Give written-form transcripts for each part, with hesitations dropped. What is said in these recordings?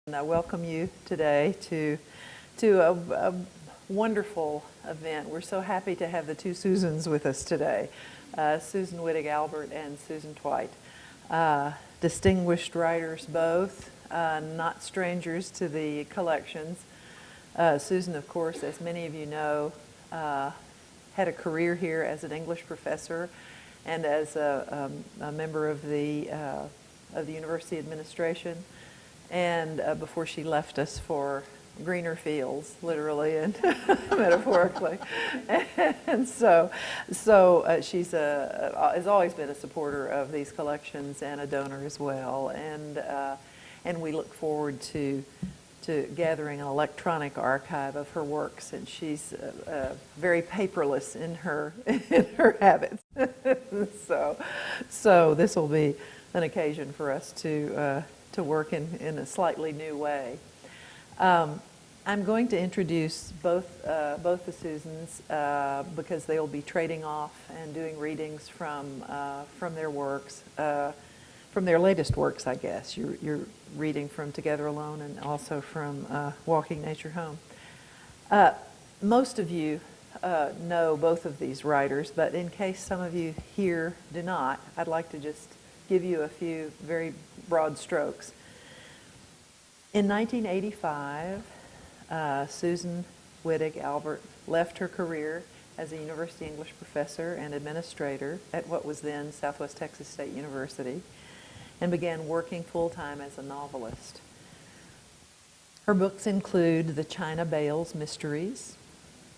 And I welcome you today to a wonderful event. We're so happy to have the two Susans with us today, Susan Wittig Albert and Susan Tweit. Distinguished writers both, not strangers to the collections. Susan, of course, as many of you know, had a career here as an English professor and as a member of the university administration. And before she left us for greener fields, literally and metaphorically. And so she's has always been a supporter of these collections and a donor as well. And we look forward to gathering an electronic archive of her works. And she's very paperless in her habits. So this will be an occasion for us to work in a slightly new way. I'm going to introduce both the Susans because they will be trading off and doing readings from their works, from their latest works, I guess. You're reading from Together Alone and also from Walking Nature Home. Most of you know both of these writers, but in case some of you here do not, I'd like to just give you a few very broad strokes. In 1985, Susan Wittig Albert left her career as a university English professor and administrator at what was then Southwest Texas State University and began working full-time as a novelist. Her books include The China Bales Mysteries,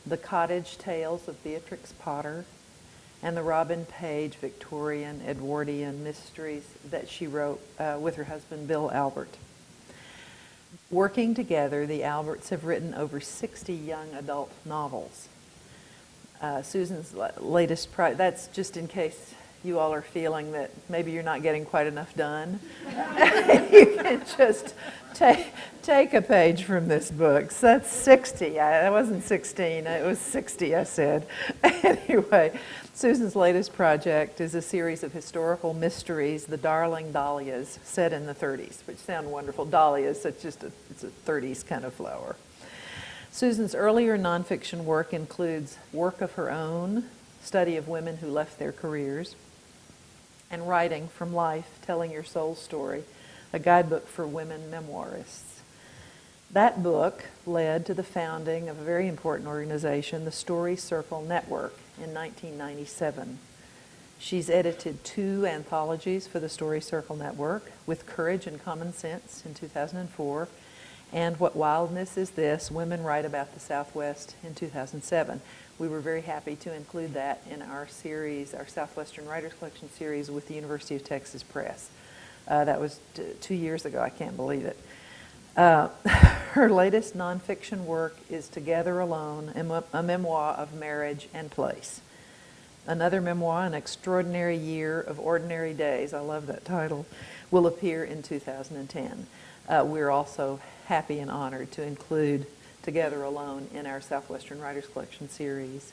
The Cottage Tales of Beatrix Potter, and the Robin Page Victorian Edwardian mysteries that she wrote with her husband Bill Albert. Working together, the Alberts have written over 60 young adult novels. Susan's latest project, that's just in case you all are feeling that maybe you're not getting quite enough done. You can just take a page from this book. So that's 60. I wasn't 16, it was 60, I said. Anyway, Susan's latest project is a series of historical mysteries, The Darling Dahlias, set in the 30s, which sound wonderful. Dahlias, it's a 30s kind of flower. Susan's earlier nonfiction work includes work of her own, study of women who left their careers, and Writing from Life, Telling Your Soul Story, a guidebook for women memoirists. That book led to the founding of a very important organization, the Story Circle Network, in 1997. She's edited 2 anthologies for the Story Circle Network, With Courage and Common Sense in 2004, and What Wildness Is This? Women Write About the Southwest in 2007. We were very happy to include that in our series, our Southwestern Writers Collection series with the University of Texas Press. That was 2 years ago, I can't believe it. Her latest nonfiction work is Together Alone, a memoir of marriage and place. Another memoir, An Extraordinary Year of Ordinary Days, I love that title, will appear in 2010. We're also happy and honored to include Together Alone in our Southwestern Writers Collection series.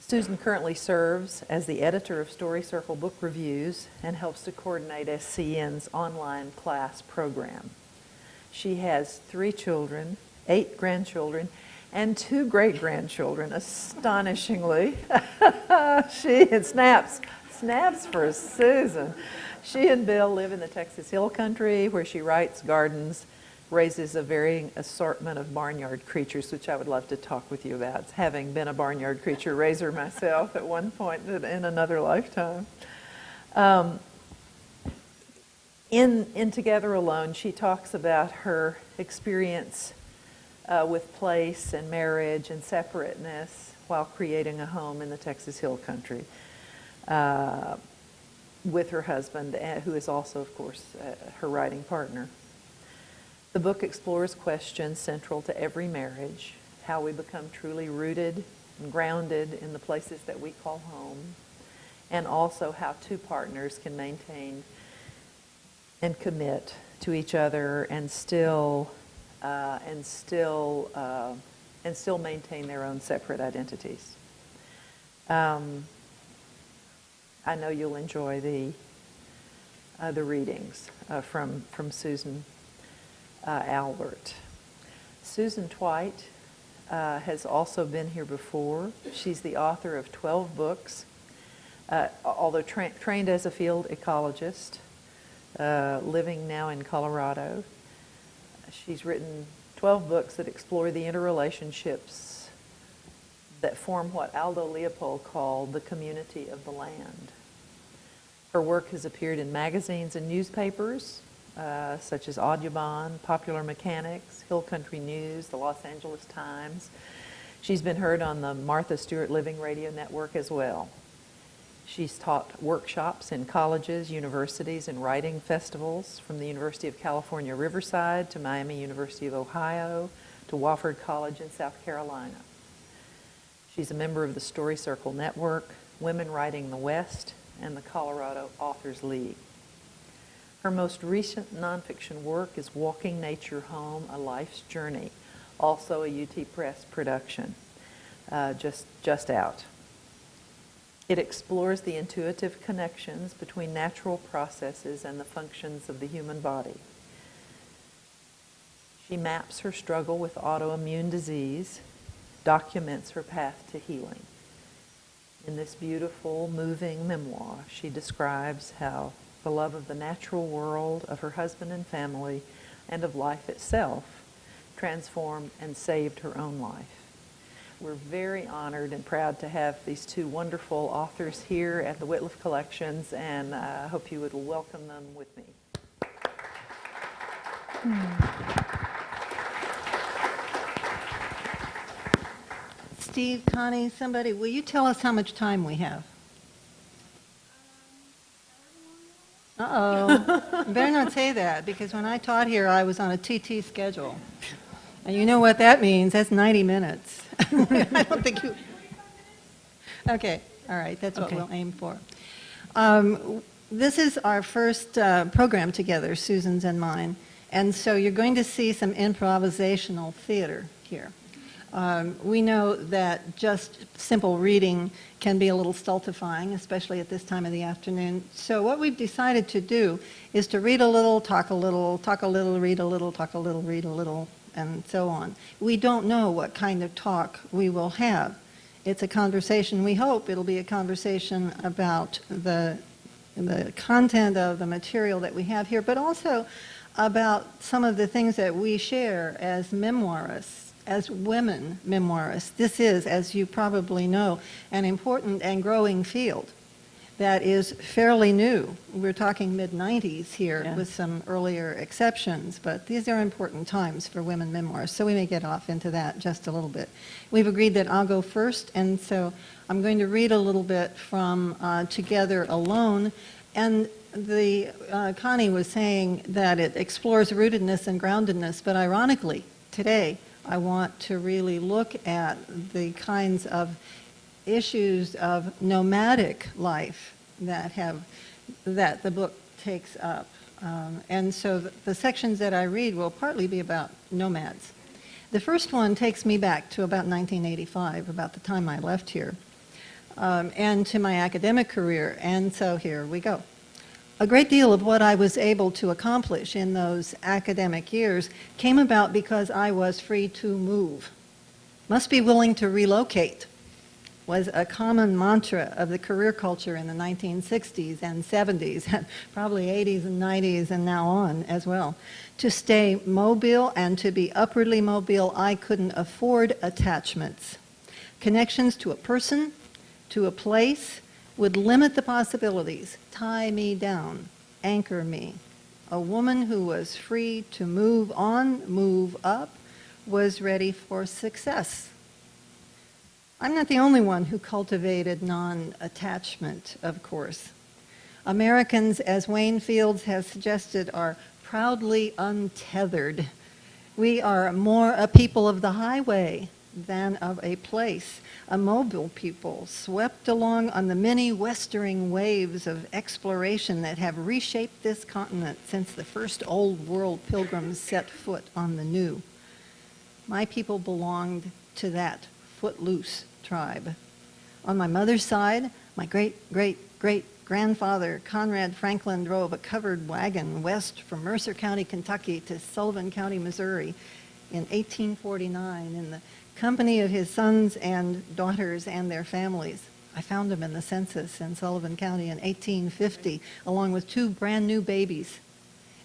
Susan currently serves as the editor of Story Circle Book Reviews and helps to coordinate SCN's online class program. She has 3 children, 8 grandchildren, and 2 great-grandchildren, astonishingly. Snaps for Susan. She and Bill live in the Texas Hill Country where she writes, gardens, raises a varying assortment of barnyard creatures, which I would love to talk with you about, having been a barnyard creature raiser myself at one point in another lifetime. In Together Alone, she talks about her experience with place and marriage and separateness while creating a home in the Texas Hill Country with her husband, who is also, of course, her writing partner. The book explores questions central to every marriage, how we become truly rooted and grounded in the places that we call home, and also how 2 partners can maintain and commit to each other and still maintain their own separate identities. I know you'll enjoy the readings from Susan. Albert. Susan Tweit has also been here before. She's the author of 12 books, although trained as a field ecologist, living now in Colorado. She's written 12 books that explore the interrelationships that form what Aldo Leopold called the community of the land. Her work has appeared in magazines and newspapers, such as Audubon, Popular Mechanics, Hill Country News, the Los Angeles Times. She's been heard on the Martha Stewart Living Radio Network as well. She's taught workshops in colleges, universities, and writing festivals, from the University of California, Riverside, to Miami University of Ohio, to Wofford College in South Carolina. She's a member of the Story Circle Network, Women Writing the West, and the Colorado Authors League. Her most recent nonfiction work is Walking Nature Home, A Life's Journey, also a UT Press production, just out. It explores the intuitive connections between natural processes and the functions of the human body. She maps her struggle with autoimmune disease, documents her path to healing. In this beautiful, moving memoir, she describes how the love of the natural world, of her husband and family, and of life itself transformed and saved her own life. We're very honored and proud to have these two wonderful authors here at the Wittliff Collections, and I hope you would welcome them with me. Steve, Connie, somebody, will you tell us how much time we have? Uh-oh. You better not say that, because when I taught here, I was on a TT schedule. And you know what that means. That's 90 minutes. I don't think you... Okay, all right, that's what we'll aim for. This is our first program together, Susan's and mine. And so you're going to see some improvisational theater here. We know that just simple reading can be a little stultifying, especially at this time of the afternoon. So what we've decided to do is to read a little, talk a little, talk a little, read a little, talk a little, read a little, and so on. We don't know what kind of talk we will have. It's a conversation. We hope it'll be a conversation about the content of the material that we have here, but also about some of the things that we share as memoirists. As women memoirists. This is, as you probably know, an important and growing field that is fairly new. We're talking mid-90s here with some earlier exceptions, but these are important times for women memoirists, so we may get off into that just a little bit. We've agreed that I'll go first, and so I'm going to read a little bit from Together Alone, and Connie was saying that it explores rootedness and groundedness, but ironically, today, I want to really look at the kinds of issues of nomadic life that the book takes up. And so the sections that I read will partly be about nomads. The first one takes me back to about 1985, about the time I left here, and to my academic career. And so here we go. A great deal of what I was able to accomplish in those academic years came about because I was free to move. Must be willing to relocate was a common mantra of the career culture in the 1960s and 70s, and probably 80s and 90s and now on as well. To stay mobile and to be upwardly mobile, I couldn't afford attachments. Connections to a person, to a place, would limit the possibilities, tie me down, anchor me. A woman who was free to move on, move up, was ready for success. I'm not the only one who cultivated non-attachment, of course. Americans, as Wayne Fields has suggested, are proudly untethered. We are more a people of the highway than of a place, a mobile people swept along on the many westering waves of exploration that have reshaped this continent since the first old world pilgrims set foot on the new. My people belonged to that footloose tribe. On my mother's side, my great grandfather, Conrad Franklin, drove a covered wagon west from Mercer County, Kentucky to Sullivan County, Missouri in 1849 in the company of his sons and daughters and their families. I found him in the census in Sullivan County in 1850, along with 2 brand new babies.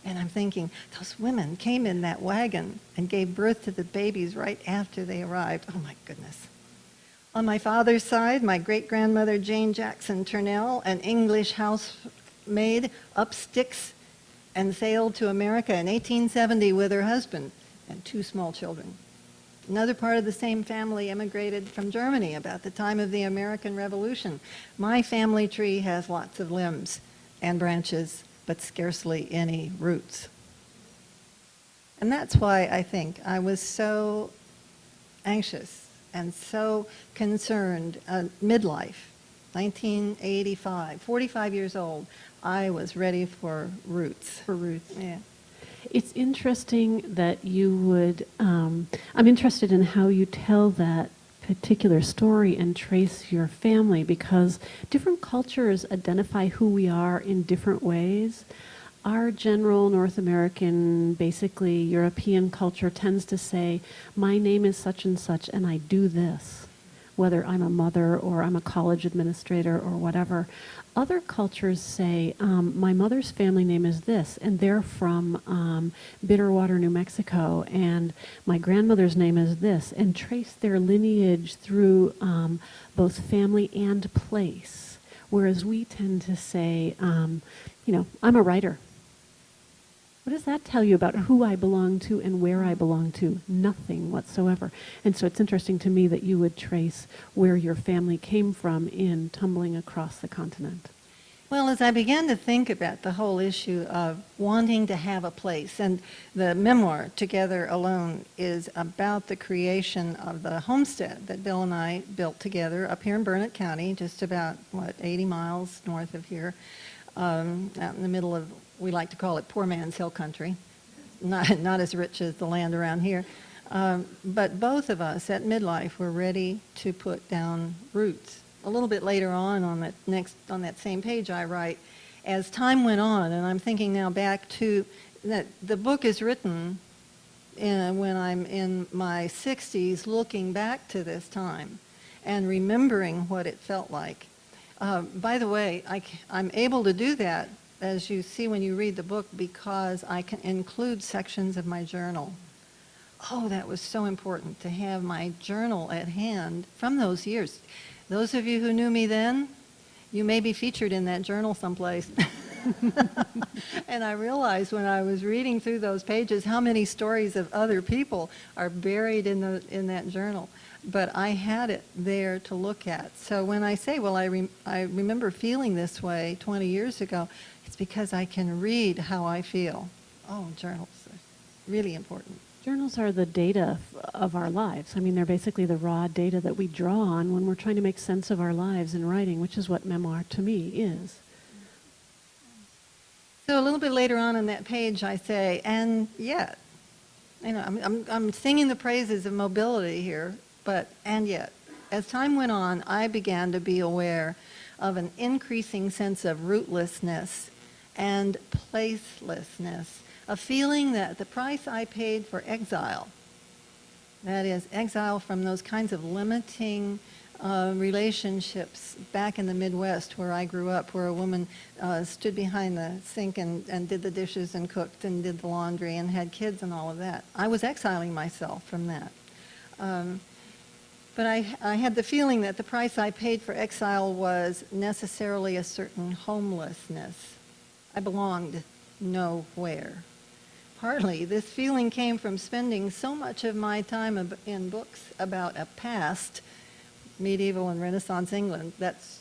And I'm thinking, those women came in that wagon and gave birth to the babies right after they arrived. Oh my goodness. On my father's side, my great-grandmother Jane Jackson Turnell, an English housemaid, up sticks and sailed to America in 1870 with her husband and 2 small children. Another part of the same family immigrated from Germany about the time of the American Revolution. My family tree has lots of limbs and branches, but scarcely any roots. And that's why I think I was so anxious and so concerned. Midlife, 1985, 45 years old, I was ready for roots. For roots. Yeah. It's interesting that you would, I'm interested in how you tell that particular story and trace your family, because different cultures identify who we are in different ways. Our general North American, basically European culture tends to say, my name is such and such and I do this, whether I'm a mother or I'm a college administrator or whatever. Other cultures say, my mother's family name is this, and they're from Bitterwater, New Mexico, and my grandmother's name is this, and trace their lineage through both family and place. Whereas we tend to say, I'm a writer. What does that tell you about who I belong to and where I belong to? Nothing whatsoever. And so it's interesting to me that you would trace where your family came from in tumbling across the continent. Well, as I began to think about the whole issue of wanting to have a place, and the memoir, Together Alone, is about the creation of the homestead that Bill and I built together up here in Burnett County, just about, 80 miles north of here, out in the middle of, we like to call it poor man's hill country, not as rich as the land around here. But both of us at midlife were ready to put down roots. A little bit later on that same page I write, as time went on, and I'm thinking now back to that the book is written when I'm in my 60s, looking back to this time and remembering what it felt like. By the way, I'm able to do that, as you see when you read the book, because I can include sections of my journal. Oh, that was so important to have my journal at hand from those years. Those of you who knew me then, you may be featured in that journal someplace. And I realized when I was reading through those pages how many stories of other people are buried in that journal. But I had it there to look at. So when I say, well, I remember feeling this way 20 years ago, it's because I can read how I feel. Oh, journals are really important. Journals are the data of our lives. I mean, they're basically the raw data that we draw on when we're trying to make sense of our lives in writing, which is what memoir to me is. So a little bit later on in that page, I say, and yet, I'm singing the praises of mobility here, but and yet, as time went on, I began to be aware of an increasing sense of rootlessness and placelessness, a feeling that the price I paid for exile, that is, exile from those kinds of limiting relationships back in the Midwest where I grew up, where a woman stood behind the sink and did the dishes and cooked and did the laundry and had kids and all of that. I was exiling myself from that. But I had the feeling that the price I paid for exile was necessarily a certain homelessness. I belonged nowhere. Partly, this feeling came from spending so much of my time in books about a past, medieval and Renaissance England. That's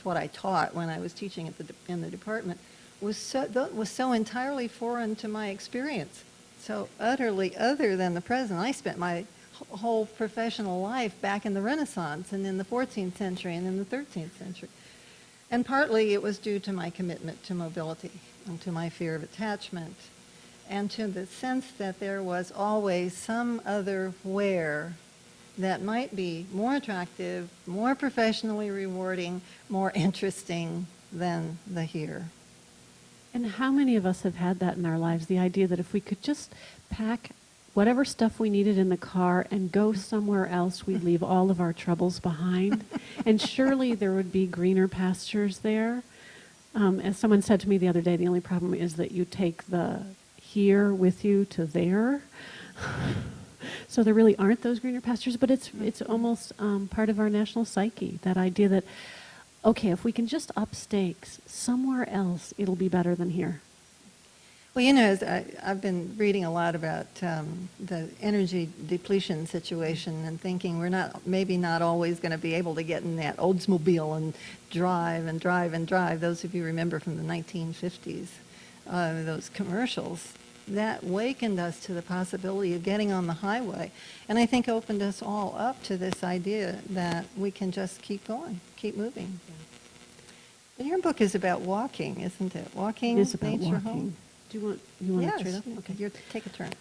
what I taught when I was teaching in the department. Was so entirely foreign to my experience, so utterly other than the present. I spent my whole professional life back in the Renaissance and in the 14th century and in the 13th century. And partly it was due to my commitment to mobility and to my fear of attachment and to the sense that there was always some other where that might be more attractive, more professionally rewarding, more interesting than the here. And how many of us have had that in our lives? The idea that if we could just pack whatever stuff we needed in the car and go somewhere else, we'd leave all of our troubles behind. And surely there would be greener pastures there. As someone said to me the other day, the only problem is that you take the here with you to there. So there really aren't those greener pastures, but it's almost part of our national psyche, that idea that, okay, if we can just up stakes somewhere else, it'll be better than here. Well, I've been reading a lot about the energy depletion situation and thinking we're maybe not always going to be able to get in that Oldsmobile and drive and drive and drive. Those of you remember from the 1950s, those commercials, that wakened us to the possibility of getting on the highway. And I think opened us all up to this idea that we can just keep going, keep moving. But your book is about walking, isn't it? Walking, It is about nature walking. home. Do you want to trade Yes, off? Okay. take a turn.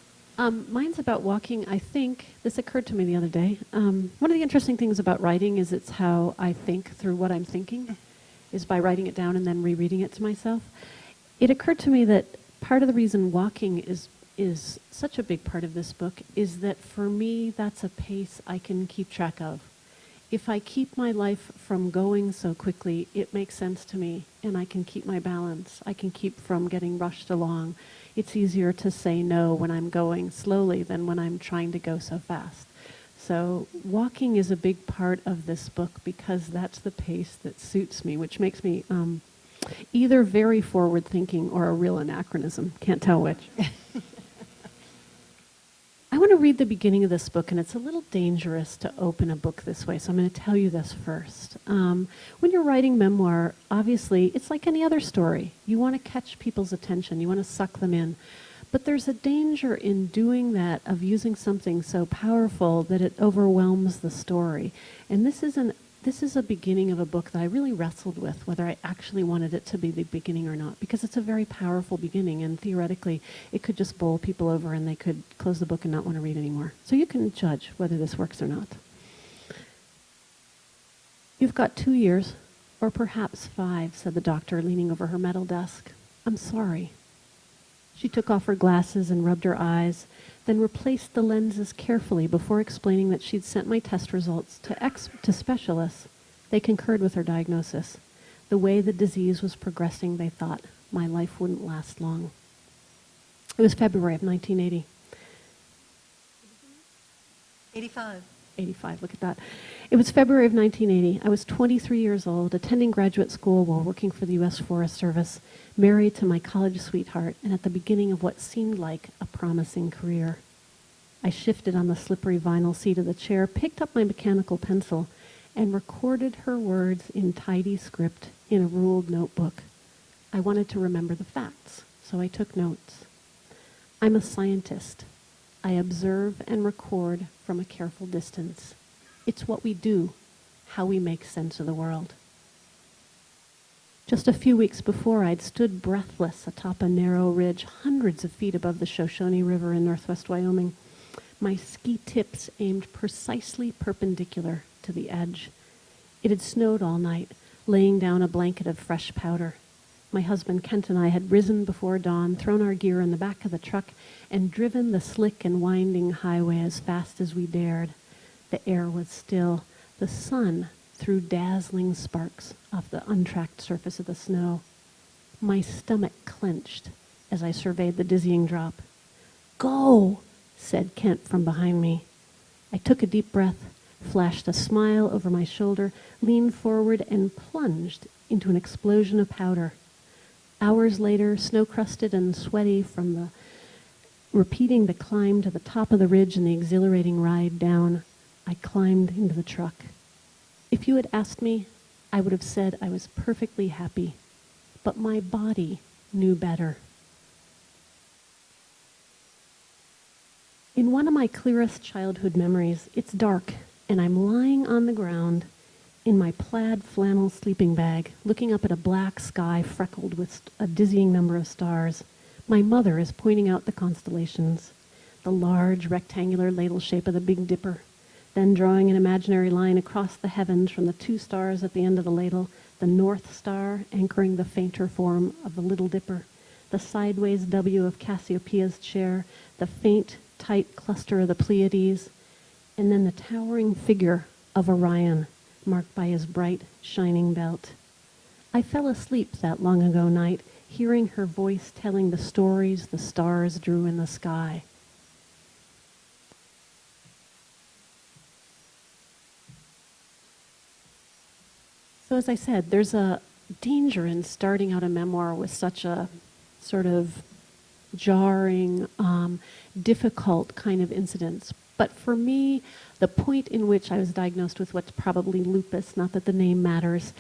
Mine's about walking. I think, this occurred to me the other day, one of the interesting things about writing is it's how I think through what I'm thinking, is by writing it down and then rereading it to myself. It occurred to me that part of the reason walking is such a big part of this book is that for me, that's a pace I can keep track of. If I keep my life from going so quickly, it makes sense to me, and I can keep my balance. I can keep from getting rushed along. It's easier to say no when I'm going slowly than when I'm trying to go so fast. So walking is a big part of this book because that's the pace that suits me, which makes me either very forward-thinking or a real anachronism. Can't tell which. I want to read the beginning of this book, and it's a little dangerous to open a book this way, so I'm going to tell you this first. When you're writing memoir, obviously, it's like any other story. You want to catch people's attention. You want to suck them in. But there's a danger in doing that, of using something so powerful that it overwhelms the story. And this is a beginning of a book that I really wrestled with, whether I actually wanted it to be the beginning or not, because it's a very powerful beginning, and theoretically, it could just bowl people over and they could close the book and not want to read anymore. So you can judge whether this works or not. You've got 2 years, or perhaps 5, said the doctor, leaning over her metal desk. I'm sorry. She took off her glasses and rubbed her eyes, then replaced the lenses carefully before explaining that she'd sent my test results to specialists. They concurred with her diagnosis. The way the disease was progressing, they thought, my life wouldn't last long. It was February of 1980. 85, look at that. It was February of 1980. I was 23 years old, attending graduate school while working for the U.S. Forest Service, married to my college sweetheart, and at the beginning of what seemed like a promising career. I shifted on the slippery vinyl seat of the chair, picked up my mechanical pencil, and recorded her words in tidy script in a ruled notebook. I wanted to remember the facts, so I took notes. I'm a scientist. I observe and record from a careful distance. It's what we do, how we make sense of the world. Just a few weeks before, I'd stood breathless atop a narrow ridge hundreds of feet above the Shoshone River in northwest Wyoming, my ski tips aimed precisely perpendicular to the edge. It had snowed all night, laying down a blanket of fresh powder. My husband Kent and I had risen before dawn, thrown our gear in the back of the truck, and driven the slick and winding highway as fast as we dared. The air was still. The sun threw dazzling sparks off the untracked surface of the snow. My stomach clenched as I surveyed the dizzying drop. "Go," said Kent from behind me. I took a deep breath, flashed a smile over my shoulder, leaned forward, and plunged into an explosion of powder. Hours later, snow-crusted and sweaty from repeating the climb to the top of the ridge and the exhilarating ride down, I climbed into the truck. If you had asked me, I would have said I was perfectly happy, but my body knew better. In one of my clearest childhood memories, it's dark, and I'm lying on the ground in my plaid flannel sleeping bag, looking up at a black sky freckled with a dizzying number of stars. My mother is pointing out the constellations, the large rectangular ladle shape of the Big Dipper, then drawing an imaginary line across the heavens from the 2 stars at the end of the ladle, the North Star anchoring the fainter form of the Little Dipper, the sideways W of Cassiopeia's chair, the faint, tight cluster of the Pleiades, and then the towering figure of Orion, marked by his bright, shining belt. I fell asleep that long ago night, hearing her voice telling the stories the stars drew in the sky. So as I said, there's a danger in starting out a memoir with such a sort of jarring, difficult kind of incidents. But for me, the point in which I was diagnosed with what's probably lupus, not that the name matters,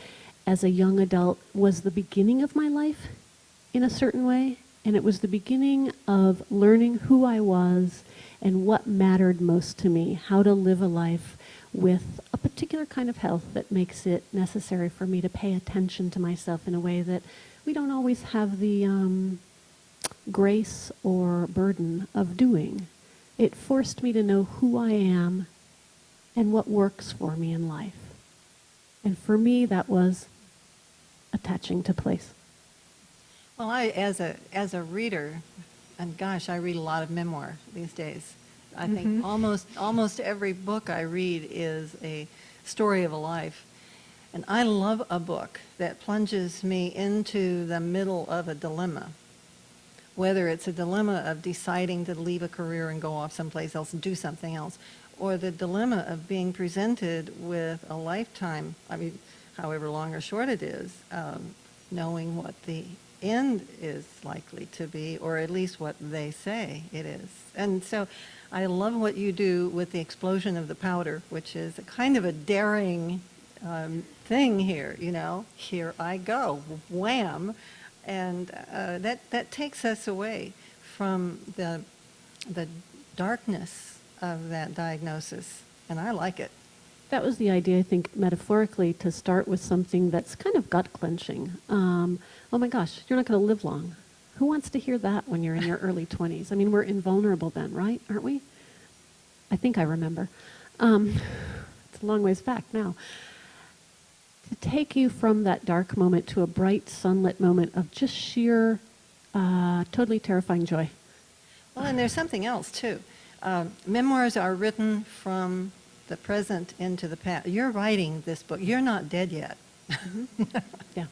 as a young adult was the beginning of my life in a certain way. And it was the beginning of learning who I was and what mattered most to me, how to live a life with a particular kind of health that makes it necessary for me to pay attention to myself in a way that we don't always have the grace or burden of doing. It forced me to know who I am and what works for me in life. And for me, that was attaching to place. Well, as a reader, and gosh, I read a lot of memoir these days. I think almost every book I read is a story of a life. And I love a book that plunges me into the middle of a dilemma, whether it's a dilemma of deciding to leave a career and go off someplace else and do something else, or the dilemma of being presented with a lifetime, I mean, however long or short it is, knowing what the end is likely to be, or at least what they say it is. And so I love what you do with the explosion of the powder, which is a kind of a daring thing here, you know, here I go, wham. And that takes us away from the darkness of that diagnosis, and I like it. That was the idea, I think, metaphorically, to start with something that's kind of gut-clenching. Oh my gosh, you're not going to live long. Who wants to hear that when you're in your early 20s? I mean, we're invulnerable then, right? Aren't we? I think I remember. It's a long ways back now. To take you from that dark moment to a bright, sunlit moment of just sheer, totally terrifying joy. Well, and there's something else, too. Memoirs are written from the present into the past. You're writing this book. You're not dead yet. Yeah.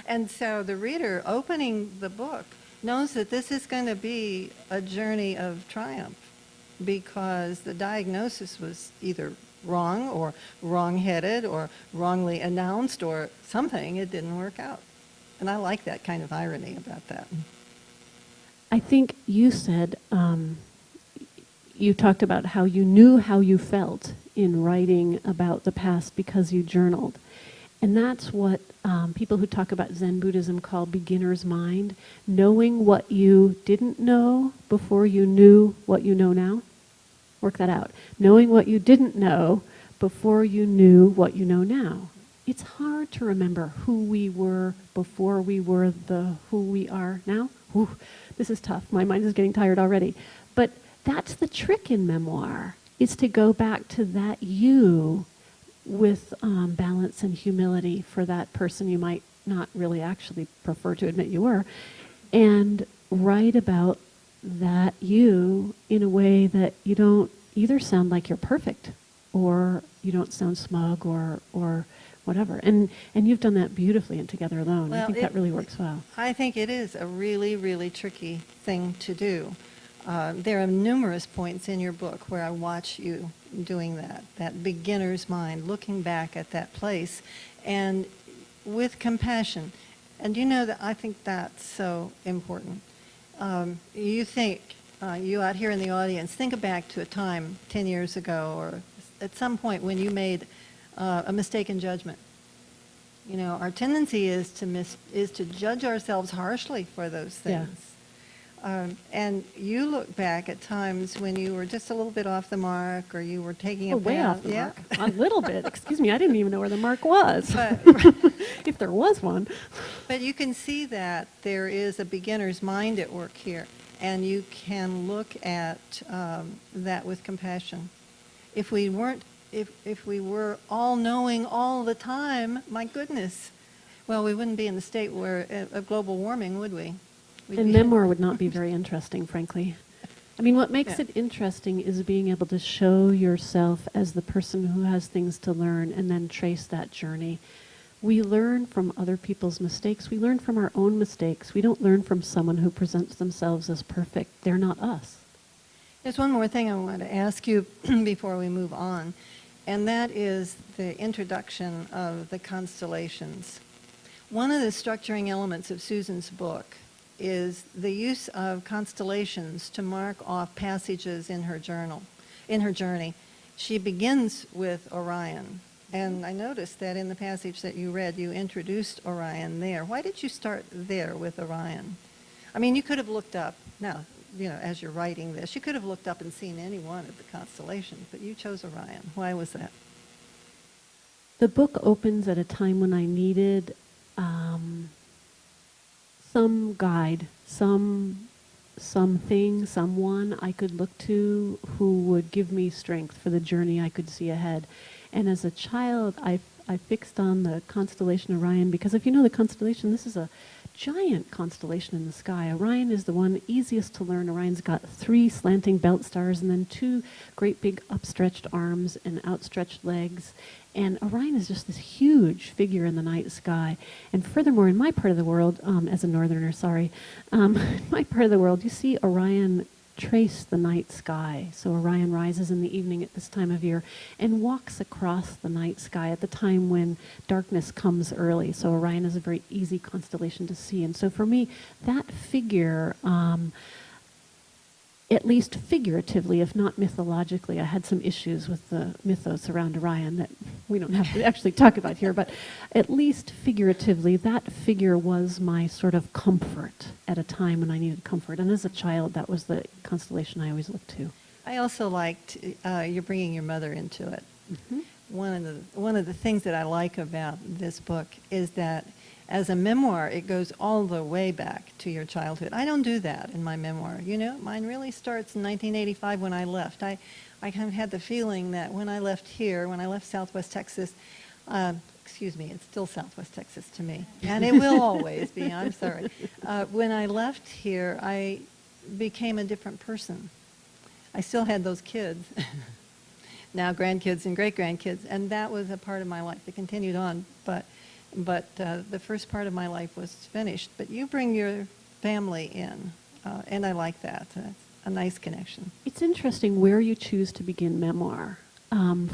And so the reader opening the book knows that this is going to be a journey of triumph because the diagnosis was either wrong or wrong-headed or wrongly announced or something. It didn't work out. And I like that kind of irony about that. I think you said, you talked about how you knew how you felt in writing about the past because you journaled. And that's what people who talk about Zen Buddhism call beginner's mind, knowing what you didn't know before you knew what you know now. Work that out. Knowing what you didn't know before you knew what you know now. It's hard to remember who we were before we were the who we are now. Whew, this is tough. My mind is getting tired already. But that's the trick in memoir, is to go back to that you with balance and humility for that person you might not really actually prefer to admit you were, and write about that you in a way that you don't either sound like you're perfect or you don't sound smug or whatever. And you've done that beautifully in Together Alone. Well, I think that really works well. I think it is a really, really tricky thing to do. There are numerous points in your book where I watch you doing that beginner's mind, looking back at that place, and with compassion. And you know that I think that's so important. You think, you out here in the audience, think back to a time 10 years ago or at some point when you made a mistaken judgment. You know, our tendency is to judge ourselves harshly for those things. Yeah. And you look back at times when you were just a little bit off the mark, or you were taking a way path. off the mark. A little bit. Excuse me, I didn't even know where the mark was. But, if there was one. but you can see that there is a beginner's mind at work here, and you can look at that with compassion. If we were all knowing all the time, my goodness, Well, we wouldn't be in the state of global warming, would we? We'd And be- memoir would not be very interesting, frankly. I mean, what makes Yeah. it interesting is being able to show yourself as the person who has things to learn and then trace that journey. We learn from other people's mistakes. We learn from our own mistakes. We don't learn from someone who presents themselves as perfect. They're not us. There's one more thing I want to ask you before we move on, and that is the introduction of the constellations. One of the structuring elements of Susan's book is the use of constellations to mark off passages in her journey. She begins with Orion, and I noticed that in the passage that you read, you introduced Orion there. Why did you start there with Orion? I mean, you could have looked up, now, as you're writing this, you could have looked up and seen any one of the constellations, but you chose Orion. Why was that? The book opens at a time when I needed some guide, something, someone I could look to who would give me strength for the journey I could see ahead. And as a child, I fixed on the constellation Orion because if you know the constellation, this is a giant constellation in the sky. Orion is the one easiest to learn. Orion's got 3 slanting belt stars and then 2 great big upstretched arms and outstretched legs. And Orion is just this huge figure in the night sky. And furthermore, in my part of the world, as a northerner, in my part of the world, you see Orion trace the night sky. So Orion rises in the evening at this time of year and walks across the night sky at the time when darkness comes early. So Orion is a very easy constellation to see. And so for me, that figure, at least figuratively, if not mythologically, I had some issues with the mythos around Orion that we don't have to actually talk about here, but at least figuratively, that figure was my sort of comfort at a time when I needed comfort. And as a child, that was the constellation I always looked to. I also liked you're bringing your mother into it. Mm-hmm. One of the things that I like about this book is that as a memoir, it goes all the way back to your childhood. I don't do that in my memoir. Mine really starts in 1985 when I left. I kind of had the feeling that when I left here, when I left Southwest Texas, it's still Southwest Texas to me, and it will always be, I'm sorry. When I left here, I became a different person. I still had those kids, now grandkids and great-grandkids, and that was a part of my life that continued on, but the first part of my life was finished. But you bring your family in, and I like that. That's a nice connection. It's interesting where you choose to begin memoir.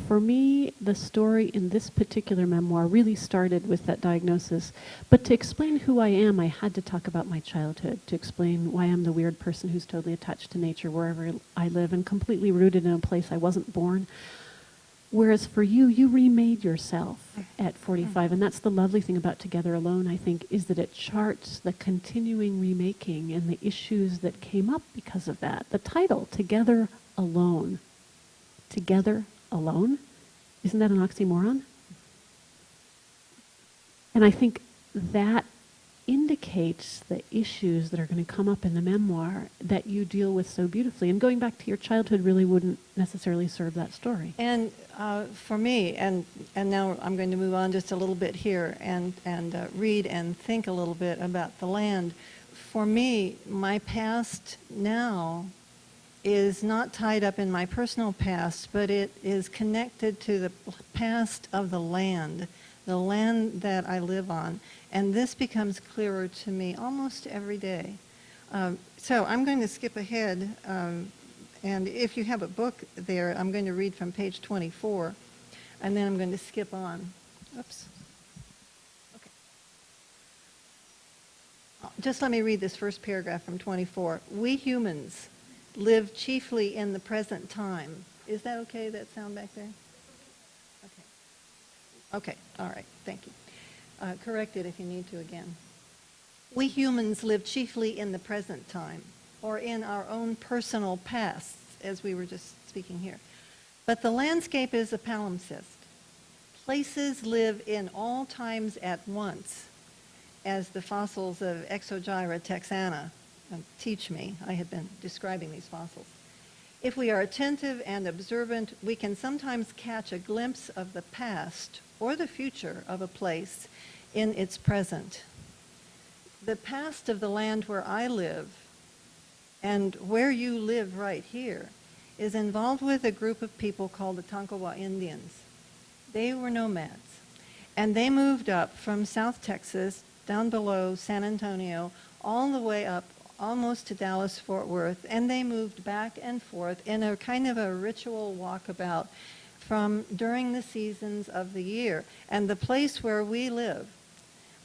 For me, the story in this particular memoir really started with that diagnosis. But to explain who I am, I had to talk about my childhood, to explain why I'm the weird person who's totally attached to nature wherever I live and completely rooted in a place I wasn't born. Whereas for you, you remade yourself at 45. And that's the lovely thing about Together Alone, I think, is that it charts the continuing remaking and the issues that came up because of that. The title, Together Alone. Together Alone? Isn't that an oxymoron? And I think that indicates the issues that are going to come up in the memoir that you deal with so beautifully. And going back to your childhood really wouldn't necessarily serve that story. And for me, and now I'm going to move on just a little bit here and read and think a little bit about the land. For me, my past now is not tied up in my personal past, but it is connected to the past of the land that I live on. And this becomes clearer to me almost every day. So I'm going to skip ahead, and if you have a book there, I'm going to read from page 24, and then I'm going to skip on. Oops. Okay. Just let me read this first paragraph from 24. We humans live chiefly in the present time. Is that okay, that sound back there? Okay, all right, thank you. Correct it if you need to again. We humans live chiefly in the present time, or in our own personal pasts, as we were just speaking here. But the landscape is a palimpsest. Places live in all times at once, as the fossils of Exogyra texana teach me. I had been describing these fossils. If we are attentive and observant, we can sometimes catch a glimpse of the past or the future of a place in its present. The past of the land where I live and where you live right here is involved with a group of people called the Tonkawa Indians. They were nomads, and they moved up from South Texas, down below San Antonio, all the way up almost to Dallas-Fort Worth, and they moved back and forth in a kind of a ritual walkabout from during the seasons of the year. And the place where we live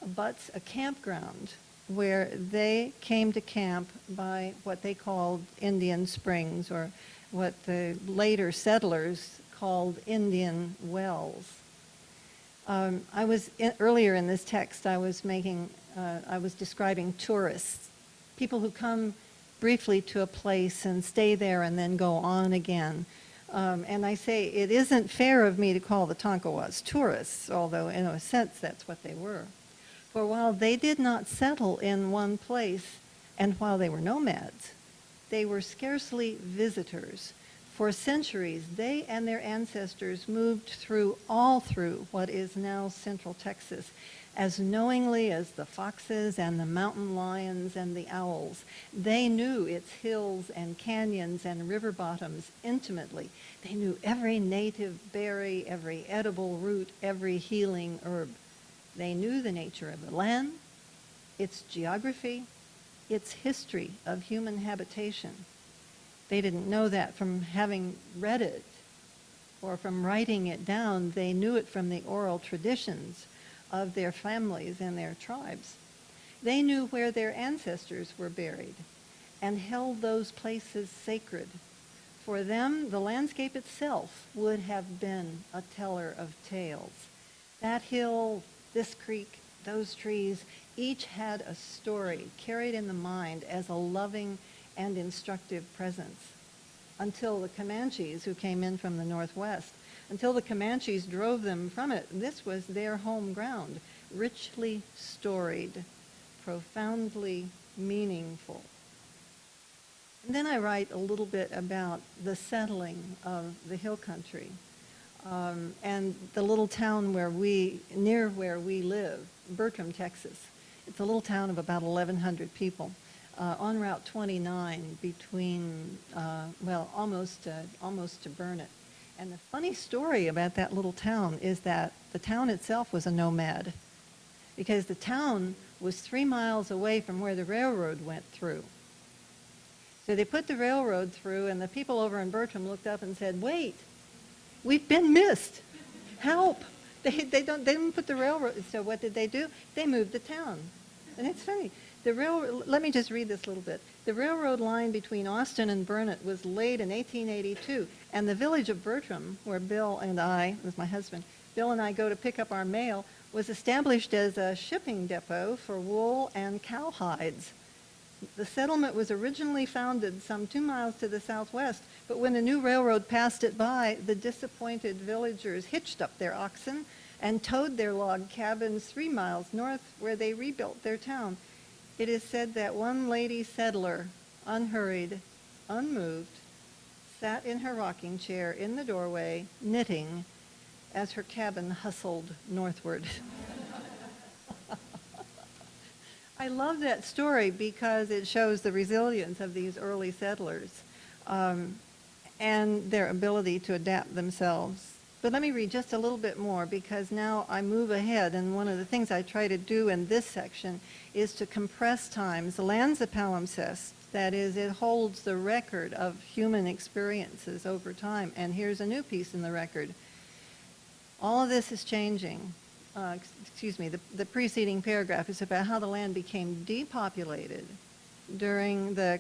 abuts a campground where they came to camp by what they called Indian Springs, or what the later settlers called Indian Wells. Earlier in this text, I was describing tourists, people who come briefly to a place and stay there and then go on again. And I say it isn't fair of me to call the Tonkawas tourists, although in a sense that's what they were. For while they did not settle in one place, and while they were nomads, they were scarcely visitors. For centuries, they and their ancestors moved all through what is now Central Texas, as knowingly as the foxes and the mountain lions and the owls. They knew its hills and canyons and river bottoms intimately. They knew every native berry, every edible root, every healing herb. They knew the nature of the land, its geography, its history of human habitation. They didn't know that from having read it or from writing it down. They knew it from the oral traditions of their families and their tribes. They knew where their ancestors were buried and held those places sacred. For them, the landscape itself would have been a teller of tales. That hill, this creek, those trees, each had a story carried in the mind as a loving and instructive presence, until the Comanches, who came in from the northwest, until the Comanches drove them from it. This was their home ground, richly storied, profoundly meaningful. And then I write a little bit about the settling of the hill country and the little town near where we live, Bertram, Texas. It's a little town of about 1,100 people. On Route 29 between, almost to Burnett. And the funny story about that little town is that the town itself was a nomad, because the town was 3 miles away from where the railroad went through. So they put the railroad through, and the people over in Bertram looked up and said, "Wait, we've been missed. Help!" They didn't put the railroad. So what did they do? They moved the town. And it's funny. Let me just read this a little bit. The railroad line between Austin and Burnett was laid in 1882, and the village of Bertram, where Bill and I, with my husband, Bill and I go to pick up our mail, was established as a shipping depot for wool and cowhides. The settlement was originally founded some 2 miles to the southwest, but when the new railroad passed it by, the disappointed villagers hitched up their oxen and towed their log cabins 3 miles north, where they rebuilt their town. It is said that one lady settler, unhurried, unmoved, sat in her rocking chair in the doorway, knitting, as her cabin hustled northward. I love that story because it shows the resilience of these early settlers and their ability to adapt themselves. But let me read just a little bit more, because now I move ahead, and one of the things I try to do in this section is to compress times. The land's a palimpsest. That is, it holds the record of human experiences over time. And here's a new piece in the record. All of this is changing. The preceding paragraph is about how the land became depopulated during the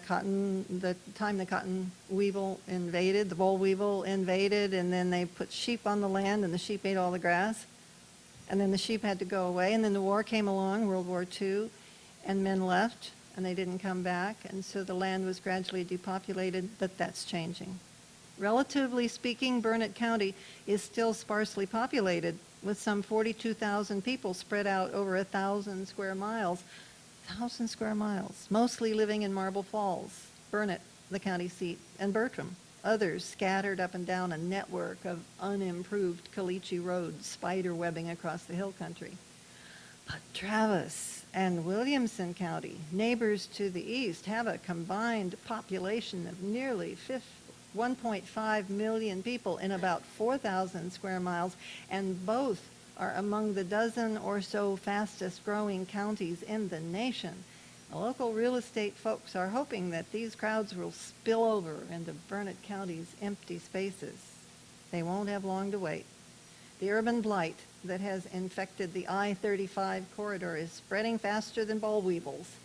time the cotton weevil invaded, the boll weevil invaded, and then they put sheep on the land, and the sheep ate all the grass. And then the sheep had to go away, and then the war came along, World War II, and men left, and they didn't come back, and so the land was gradually depopulated, but that's changing. Relatively speaking, Burnett County is still sparsely populated, with some 42,000 people spread out over 1,000 square miles. 1,000 square miles, mostly living in Marble Falls, Burnett, the county seat, and Bertram. Others scattered up and down a network of unimproved caliche roads, spider webbing across the hill country. But Travis and Williamson County, neighbors to the east, have a combined population of nearly 1.5 million people in about 4,000 square miles, and both are among the dozen or so fastest growing counties in the nation. The local real estate folks are hoping that these crowds will spill over into Burnett County's empty spaces. They won't have long to wait. The urban blight that has infected the I-35 corridor is spreading faster than boll weevils.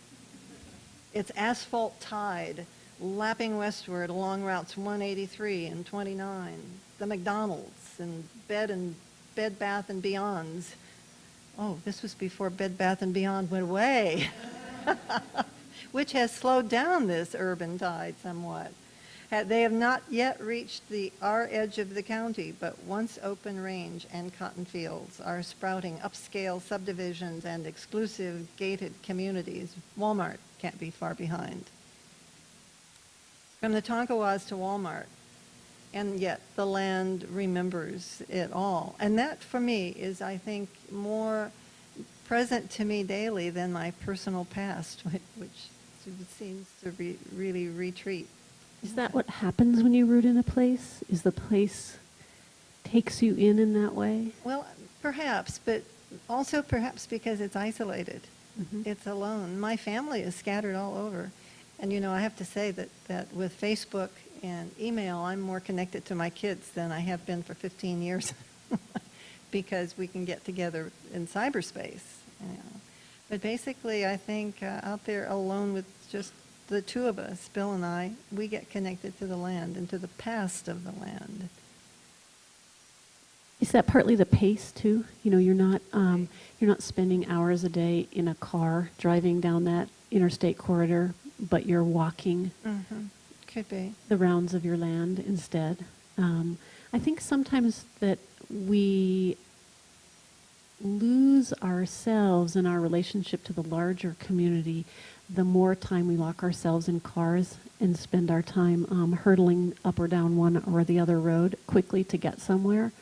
It's asphalt tide lapping westward along routes 183 and 29, the McDonald's and Bed Bath and Beyonds. Oh, this was before Bed Bath and Beyond went away, which has slowed down this urban tide somewhat. They have not yet reached our edge of the county, but once open range and cotton fields are sprouting upscale subdivisions and exclusive gated communities. Walmart can't be far behind. From the Tonkawas to Walmart, and yet the land remembers it all. And that, for me, is, I think, more present to me daily than my personal past, which seems to really retreat. Is that what happens when you root in a place? Is the place takes you in that way? Well, perhaps, but also perhaps because it's isolated. Mm-hmm. It's alone. My family is scattered all over. And, I have to say that with Facebook and email, I'm more connected to my kids than I have been for 15 years because we can get together in cyberspace. But basically, I think out there alone with just the two of us, Bill and I, we get connected to the land and to the past of the land. Is that partly the pace too? You're not spending hours a day in a car driving down that interstate corridor, but you're walking Could be the rounds of your land instead. I think sometimes that we lose ourselves in our relationship to the larger community the more time we lock ourselves in cars and spend our time hurtling up or down one or the other road quickly to get somewhere.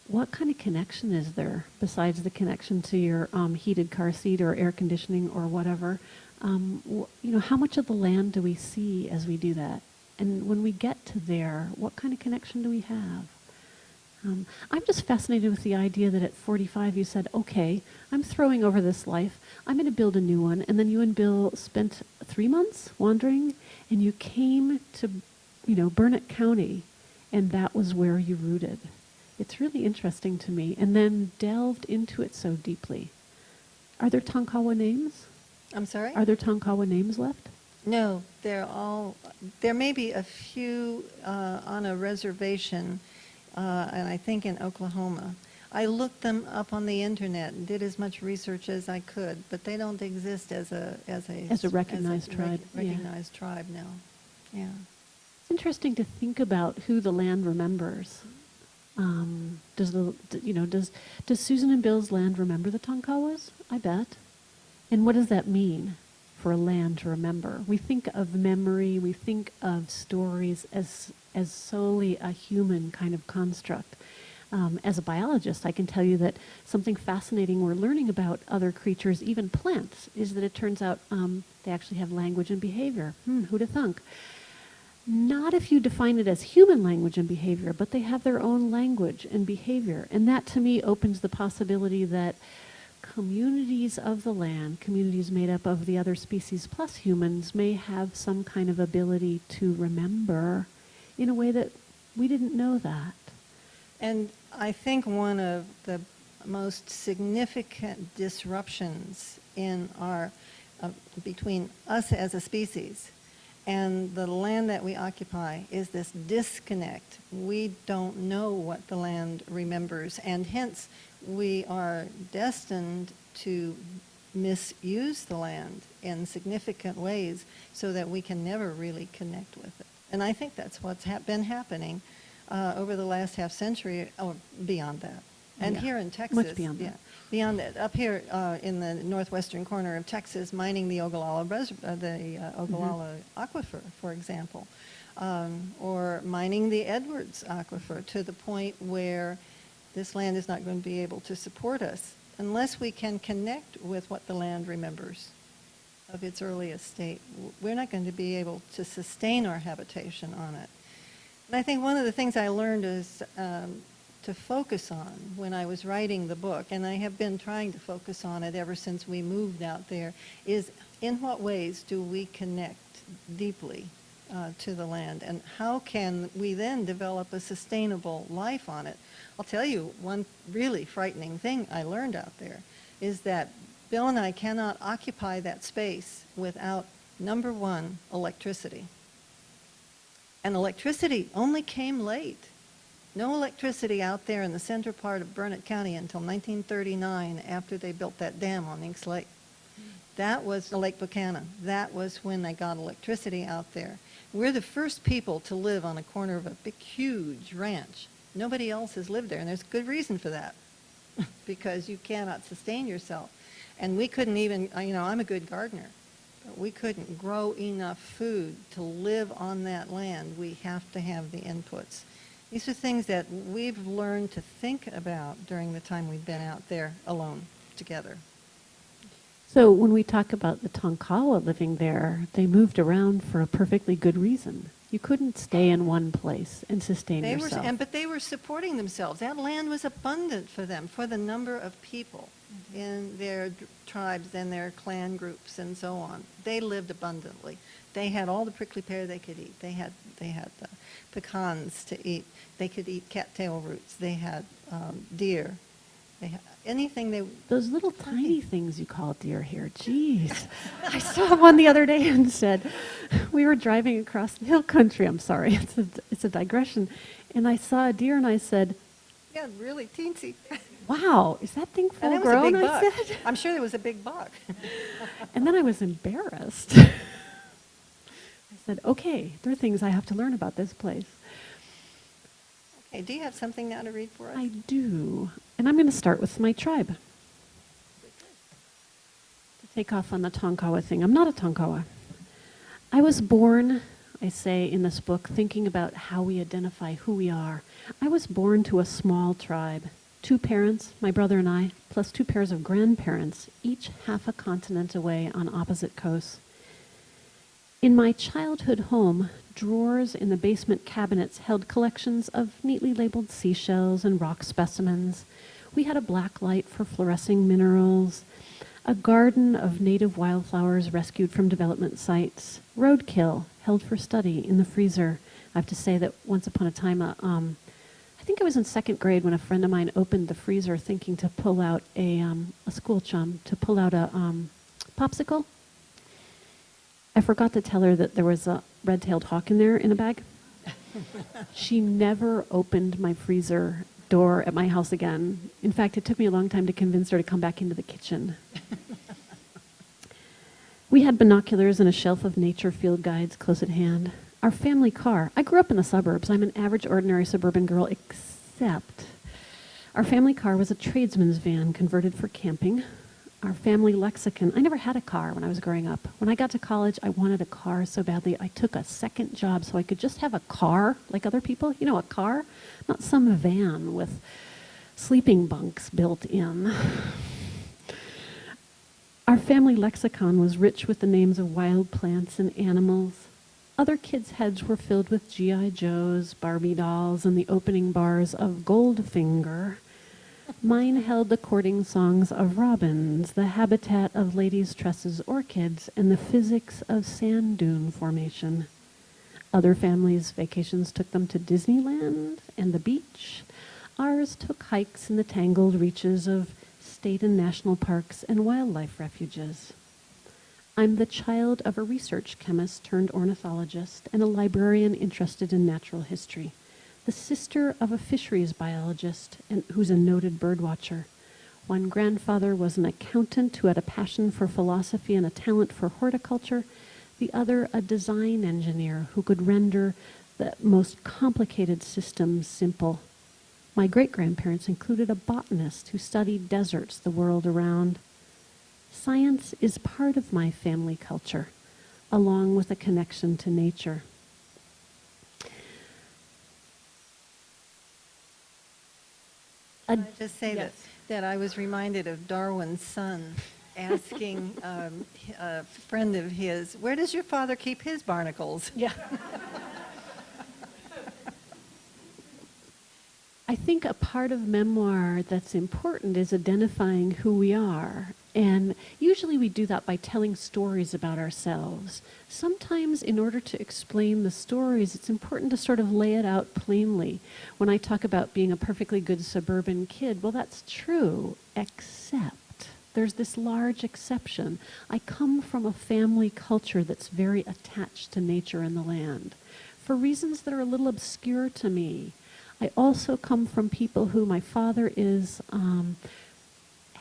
What kind of connection is there besides the connection to your heated car seat or air conditioning or whatever? How much of the land do we see as we do that? And when we get to there, what kind of connection do we have? I'm just fascinated with the idea that at 45 you said, okay, I'm throwing over this life. I'm going to build a new one. And then you and Bill spent 3 months wandering, and you came to, Burnett County, and that was where you rooted. It's really interesting to me, and then delved into it so deeply. Are there Tonkawa names? I'm sorry? Are there Tonkawa names left? No, there may be a few on a reservation, and I think in Oklahoma. I looked them up on the internet and did as much research as I could, but they don't exist as a recognized tribe. Recognized tribe now. Yeah. It's interesting to think about who the land remembers. Does Susan and Bill's land remember the Tonkawas? I bet. And what does that mean for a land to remember? We think of memory, we think of stories as solely a human kind of construct. As a biologist, I can tell you that something fascinating we're learning about other creatures, even plants, is that it turns out they actually have language and behavior. Who'd have thunk? Not if you define it as human language and behavior, but they have their own language and behavior. And that, to me, opens the possibility that communities of the land, communities made up of the other species plus humans, may have some kind of ability to remember in a way that we didn't know that. And I think one of the most significant disruptions in between us as a species and the land that we occupy is this disconnect. We don't know what the land remembers, and hence we are destined to misuse the land in significant ways so that we can never really connect with it. And I think that's what's been happening over the last half century, or beyond that. And here in Texas, much beyond that. Beyond that, up here in the northwestern corner of Texas, mining the Ogallala Aquifer, for example, or mining the Edwards Aquifer to the point where this land is not going to be able to support us unless we can connect with what the land remembers of its earliest state, we're not going to be able to sustain our habitation on it. And I think one of the things I learned is to focus on when I was writing the book, and I have been trying to focus on it ever since we moved out there, is in what ways do we connect deeply to the land, and how can we then develop a sustainable life on it? I'll tell you one really frightening thing I learned out there is that Bill and I cannot occupy that space without, number one, electricity. And electricity only came late. No electricity out there in the center part of Burnett County until 1939 after they built that dam on Inks Lake. That was Lake Buchanan. That was when they got electricity out there. We're the first people to live on a corner of a big, huge ranch. Nobody else has lived there, and there's good reason for that, because you cannot sustain yourself. And we couldn't even, I'm a good gardener, but we couldn't grow enough food to live on that land. We have to have the inputs. These are things that we've learned to think about during the time we've been out there alone together. So when we talk about the Tonkawa living there, they moved around for a perfectly good reason. You couldn't stay in one place and sustain yourself. But they were supporting themselves. That land was abundant for them, for the number of people in their tribes and their clan groups and so on. They lived abundantly. They had all the prickly pear they could eat. They had pecans to eat. They could eat cattail roots. They had deer. They had anything they... Those little tiny things you call deer here, jeez. I saw one the other day and said, we were driving across the hill country, I'm sorry, it's a digression, and I saw a deer and I said... Yeah, really teensy. Wow, is that thing full and grown, was a big I buck. said? I'm sure there was a big buck. And then I was embarrassed. I said, okay, there are things I have to learn about this place. Okay, do you have something now to read for us? I do. And I'm going to start with my tribe. To take off on the Tonkawa thing. I'm not a Tonkawa. I was born, I say in this book, thinking about how we identify who we are. I was born to a small tribe. 2 parents, my brother and I, plus 2 pairs of grandparents, each half a continent away on opposite coasts. In my childhood home, drawers in the basement cabinets held collections of neatly labeled seashells and rock specimens. We had a black light for fluorescing minerals, a garden of native wildflowers rescued from development sites, roadkill held for study in the freezer. I have to say that once upon a time, I think I was in 2nd grade when a friend of mine opened the freezer thinking to pull out a school chum, to pull out a popsicle. I forgot to tell her that there was a red-tailed hawk in there in a bag. She never opened my freezer door at my house again. In fact, it took me a long time to convince her to come back into the kitchen. We had binoculars and a shelf of nature field guides close at hand. Our family car. I grew up in the suburbs. I'm an average, ordinary suburban girl, except our family car was a tradesman's van converted for camping. Our family lexicon. I never had a car when I was growing up. When I got to college, I wanted a car so badly. I took a second job so I could just have a car like other people. You know, a car, not some van with sleeping bunks built in. Our family lexicon was rich with the names of wild plants and animals. Other kids' heads were filled with G.I. Joes, Barbie dolls, and the opening bars of Goldfinger. Mine held the courting songs of robins, the habitat of ladies' tresses orchids, and the physics of sand dune formation. Other families' vacations took them to Disneyland and the beach. Ours took hikes in the tangled reaches of state and national parks and wildlife refuges. I'm the child of a research chemist turned ornithologist and a librarian interested in natural history, the sister of a fisheries biologist who's a noted birdwatcher. One grandfather was an accountant who had a passion for philosophy and a talent for horticulture, the other a design engineer who could render the most complicated systems simple. My great-grandparents included a botanist who studied deserts the world around. Science is part of my family culture, along with a connection to nature. Can I just say Yes. that I was reminded of Darwin's son asking a friend of his, where does your father keep his barnacles? Yeah. I think a part of memoir that's important is identifying who we are. And usually we do that by telling stories about ourselves. Sometimes in order to explain the stories, it's important to sort of lay it out plainly. When I talk about being a perfectly good suburban kid, well, that's true, except there's this large exception. I come from a family culture that's very attached to nature and the land, for reasons that are a little obscure to me. I also come from people who, my father is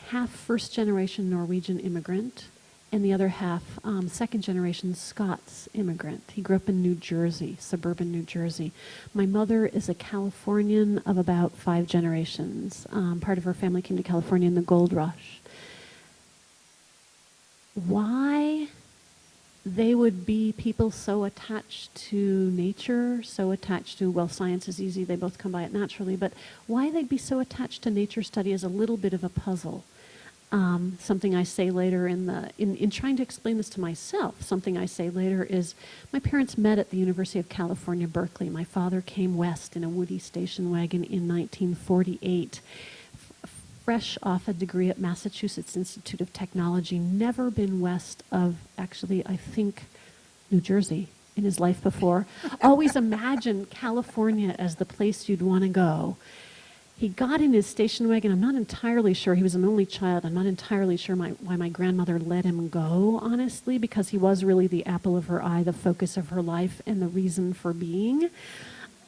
half first-generation Norwegian immigrant, and the other half second-generation Scots immigrant. He grew up in New Jersey, suburban New Jersey. My mother is a Californian of about 5 generations. Part of her family came to California in the gold rush. Why they would be people so attached to nature, so attached to, well, science is easy, they both come by it naturally, but why they'd be so attached to nature study is a little bit of a puzzle. Something I say later in trying to explain this to myself, something I say later is, my parents met at the University of California, Berkeley. My father came west in a Woody station wagon in 1948. Fresh off a degree at Massachusetts Institute of Technology, never been west of, actually, I think, New Jersey in his life before. Always imagined California as the place you'd want to go. He got in his station wagon. I'm not entirely sure. He was an only child. I'm not entirely sure why my grandmother let him go, honestly, because he was really the apple of her eye, the focus of her life, and the reason for being.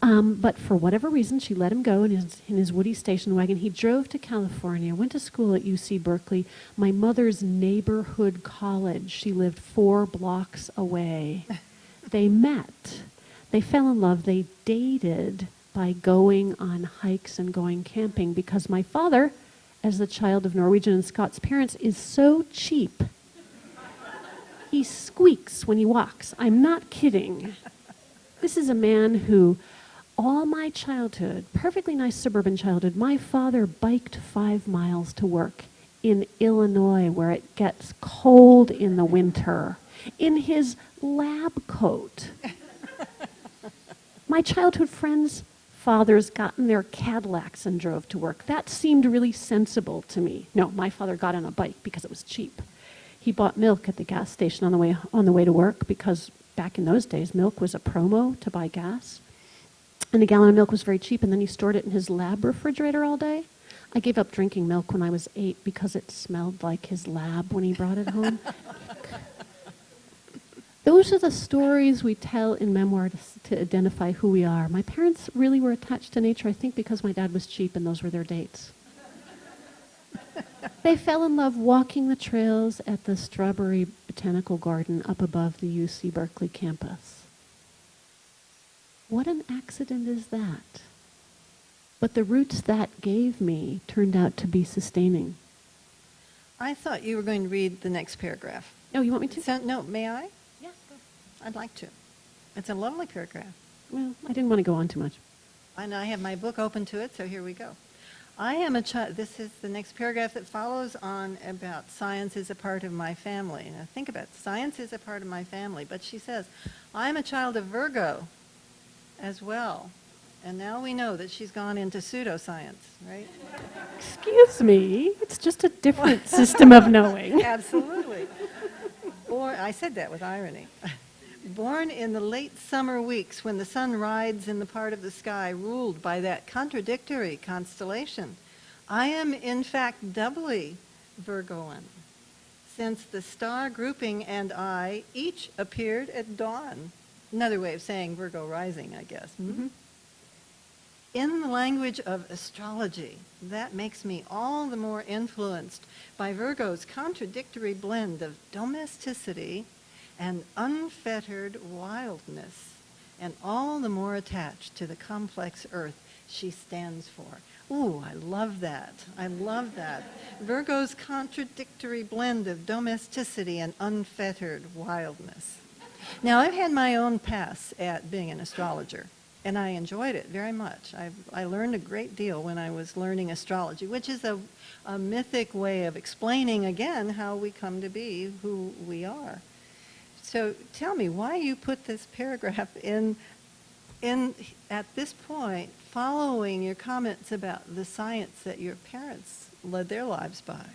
But for whatever reason, she let him go in his Woody station wagon. He drove to California, went to school at UC Berkeley, my mother's neighborhood college. She lived 4 blocks away. They met. They fell in love. They dated by going on hikes and going camping because my father, as the child of Norwegian and Scots parents, is so cheap. He squeaks when he walks. I'm not kidding. This is a man who, all my childhood, perfectly nice suburban childhood, my father biked 5 miles to work in Illinois where it gets cold in the winter in his lab coat. My childhood friends' fathers got in their Cadillacs and drove to work. That seemed really sensible to me. No, my father got on a bike because it was cheap. He bought milk at the gas station on the way to work because back in those days, milk was a promo to buy gas. And a gallon of milk was very cheap, and then he stored it in his lab refrigerator all day. I gave up drinking milk when I was 8 because it smelled like his lab when he brought it home. Those are the stories we tell in memoir to identify who we are. My parents really were attached to nature, I think, because my dad was cheap and those were their dates. They fell in love walking the trails at the Strawberry Botanical Garden up above the UC Berkeley campus. What an accident is that? But the roots that gave me turned out to be sustaining. I thought you were going to read the next paragraph. Oh, you want me to? So, no, may I? Yeah, go. I'd like to. It's a lovely paragraph. Well, I didn't want to go on too much. And I have my book open to it, so here we go. I am a child. This is the next paragraph that follows on about science is a part of my family. Now think about it. Science is a part of my family. But she says, I'm a child of Virgo as well. And now we know that she's gone into pseudoscience, right? Excuse me, it's just a different system of knowing. Absolutely. I said that with irony. Born in the late summer weeks when the sun rides in the part of the sky ruled by that contradictory constellation, I am in fact doubly Virgoan, since the star grouping and I each appeared at dawn. Another way of saying Virgo rising, I guess. Mm-hmm. In the language of astrology, that makes me all the more influenced by Virgo's contradictory blend of domesticity and unfettered wildness, and all the more attached to the complex earth she stands for. Ooh, I love that. I love that. Virgo's contradictory blend of domesticity and unfettered wildness. Now, I've had my own pass at being an astrologer, and I enjoyed it very much. I learned a great deal when I was learning astrology, which is a a mythic way of explaining again how we come to be who we are. So tell me why you put this paragraph in at this point, following your comments about the science that your parents led their lives by.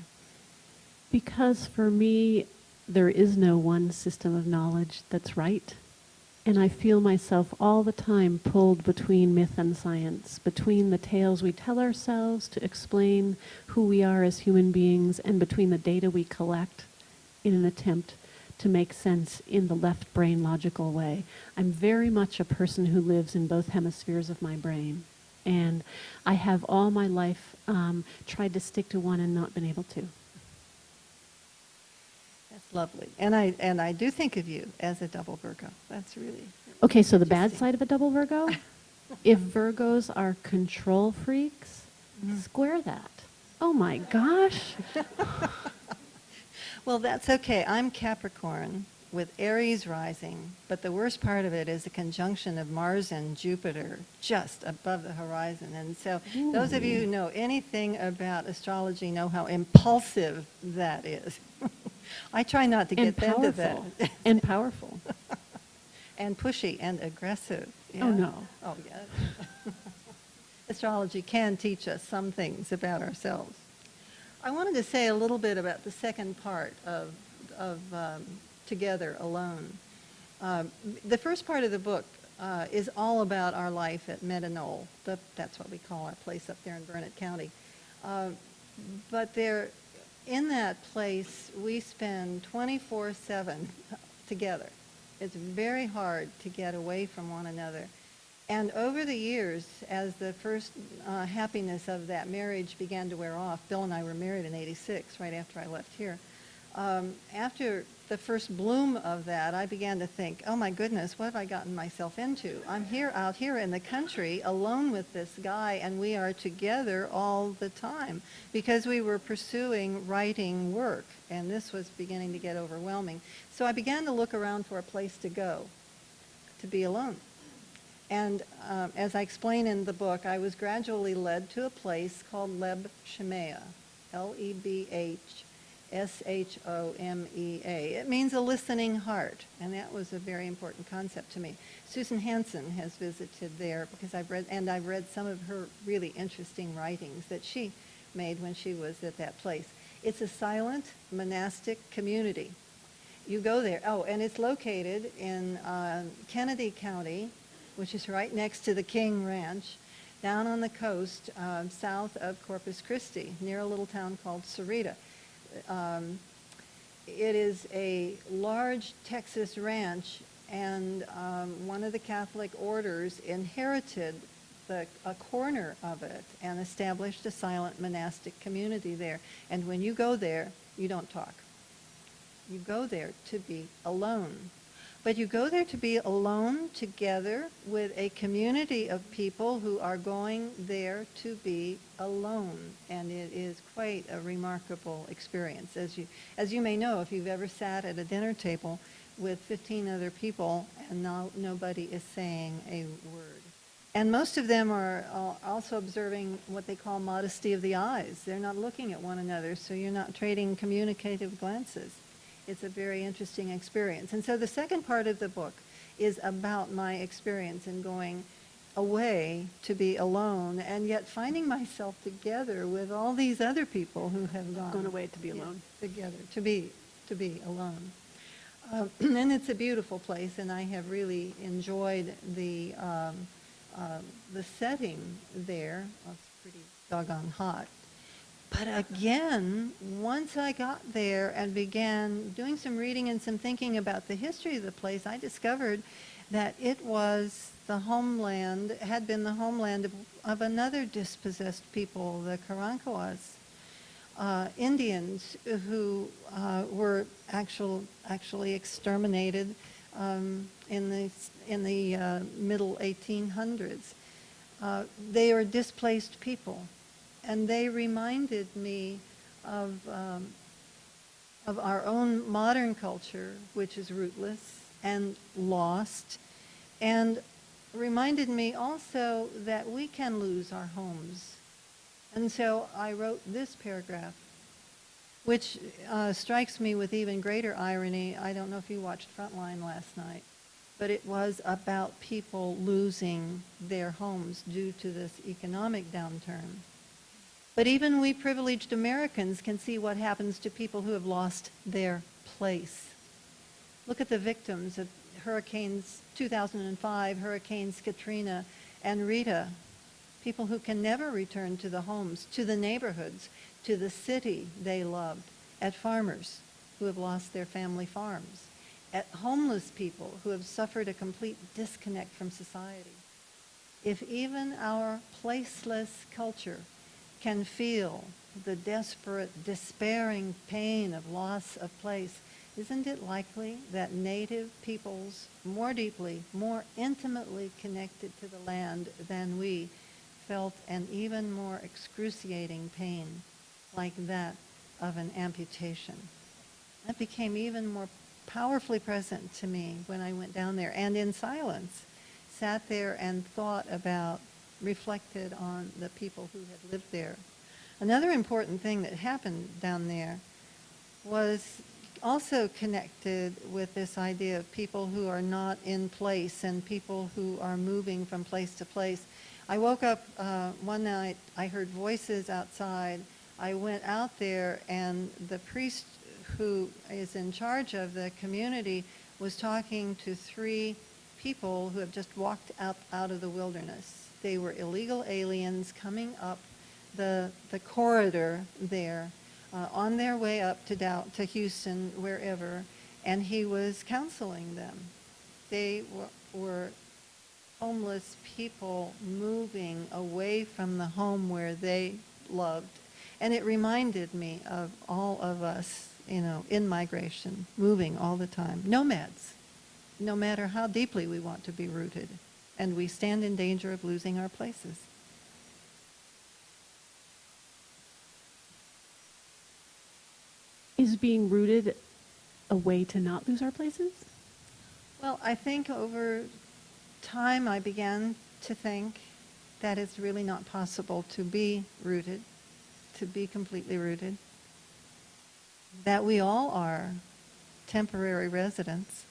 Because for me, there is no one system of knowledge that's right. And I feel myself all the time pulled between myth and science, between the tales we tell ourselves to explain who we are as human beings, and between the data we collect in an attempt to make sense in the left brain logical way. I'm very much a person who lives in both hemispheres of my brain. And I have all my life tried to stick to one and not been able to. That's lovely. And I do think of you as a double Virgo. That's really Okay, so the bad interesting. side of a double Virgo? If Virgos are control freaks, square that. Oh my gosh. Well, that's okay. I'm Capricorn with Aries rising, but the worst part of it is the conjunction of Mars and Jupiter just above the horizon. And so those of you who know anything about astrology know how impulsive that is. I try not to And get into that. powerful. And powerful. And pushy and aggressive. Yeah. Oh no. Oh, yeah. Astrology can teach us some things about ourselves. I wanted to say a little bit about the second part of Together Alone. The first part of the book is all about our life at Meadowknoll. That's what we call our place up there in Burnett County. But in that place, we spend 24/7 together. It's very hard to get away from one another. And over the years, as the first happiness of that marriage began to wear off, Bill and I were married in '86, right after I left here. After the first bloom of that, I began to think, oh my goodness, what have I gotten myself into? I'm out here in the country alone with this guy, and we are together all the time because we were pursuing writing work, and this was beginning to get overwhelming. So I began to look around for a place to go, to be alone. And as I explain in the book, I was gradually led to a place called Leb Shemea, Lebhshomea. It means a listening heart, and that was a very important concept to me. Susan Hansen has visited there because I've read some of her really interesting writings that she made when she was at that place. It's a silent monastic community. You go there. Oh, and it's located in Kennedy County, which is right next to the King Ranch, down on the coast south of Corpus Christi, near a little town called Sarita. It is a large Texas ranch, and one of the Catholic orders inherited a corner of it and established a silent monastic community there. And when you go there, you don't talk. You go there to be alone. But you go there to be alone together with a community of people who are going there to be alone. And it is quite a remarkable experience. As you may know, if you've ever sat at a dinner table with 15 other people and nobody is saying a word. And most of them are also observing what they call modesty of the eyes. They're not looking at one another, so you're not trading communicative glances. It's a very interesting experience. And so the second part of the book is about my experience in going away to be alone and yet finding myself together with all these other people who have Gone away to be alone. together, to be alone. And it's a beautiful place, and I have really enjoyed the setting there. Well, it's pretty doggone hot. But again, once I got there and began doing some reading and some thinking about the history of the place, I discovered that it was had been the homeland of another dispossessed people, the Karankawas, Indians who were actually exterminated in the middle 1800s. They are displaced people. And they reminded me of our own modern culture, which is rootless and lost, and reminded me also that we can lose our homes And so I wrote this paragraph, which strikes me with even greater irony. I don't know if you watched Frontline last night, but it was about people losing their homes due to this economic downturn. But even we privileged Americans can see what happens to people who have lost their place. Look at the victims of Hurricanes 2005, Hurricanes Katrina and Rita. People who can never return to the homes, to the neighborhoods, to the city they loved, at farmers who have lost their family farms, at homeless people who have suffered a complete disconnect from society. If even our placeless culture can feel the desperate, despairing pain of loss of place, isn't it likely that native peoples more deeply, more intimately connected to the land than we felt an even more excruciating pain like that of an amputation? That became even more powerfully present to me when I went down there, and in silence sat there and thought about, reflected on the people who had lived there. Another important thing that happened down there was also connected with this idea of people who are not in place and people who are moving from place to place. I woke up one night, I heard voices outside. I went out there, and the priest who is in charge of the community was talking to 3 people who have just walked out of the wilderness. They were illegal aliens coming up the corridor there, on their way up to Houston, wherever, and he was counseling them. They were homeless people moving away from the home where they loved. And it reminded me of all of us, in migration, moving all the time. Nomads, no matter how deeply we want to be rooted. And we stand in danger of losing our places. Is being rooted a way to not lose our places? Well, I think over time I began to think that it's really not possible to be rooted, to be completely rooted, that we all are temporary residents,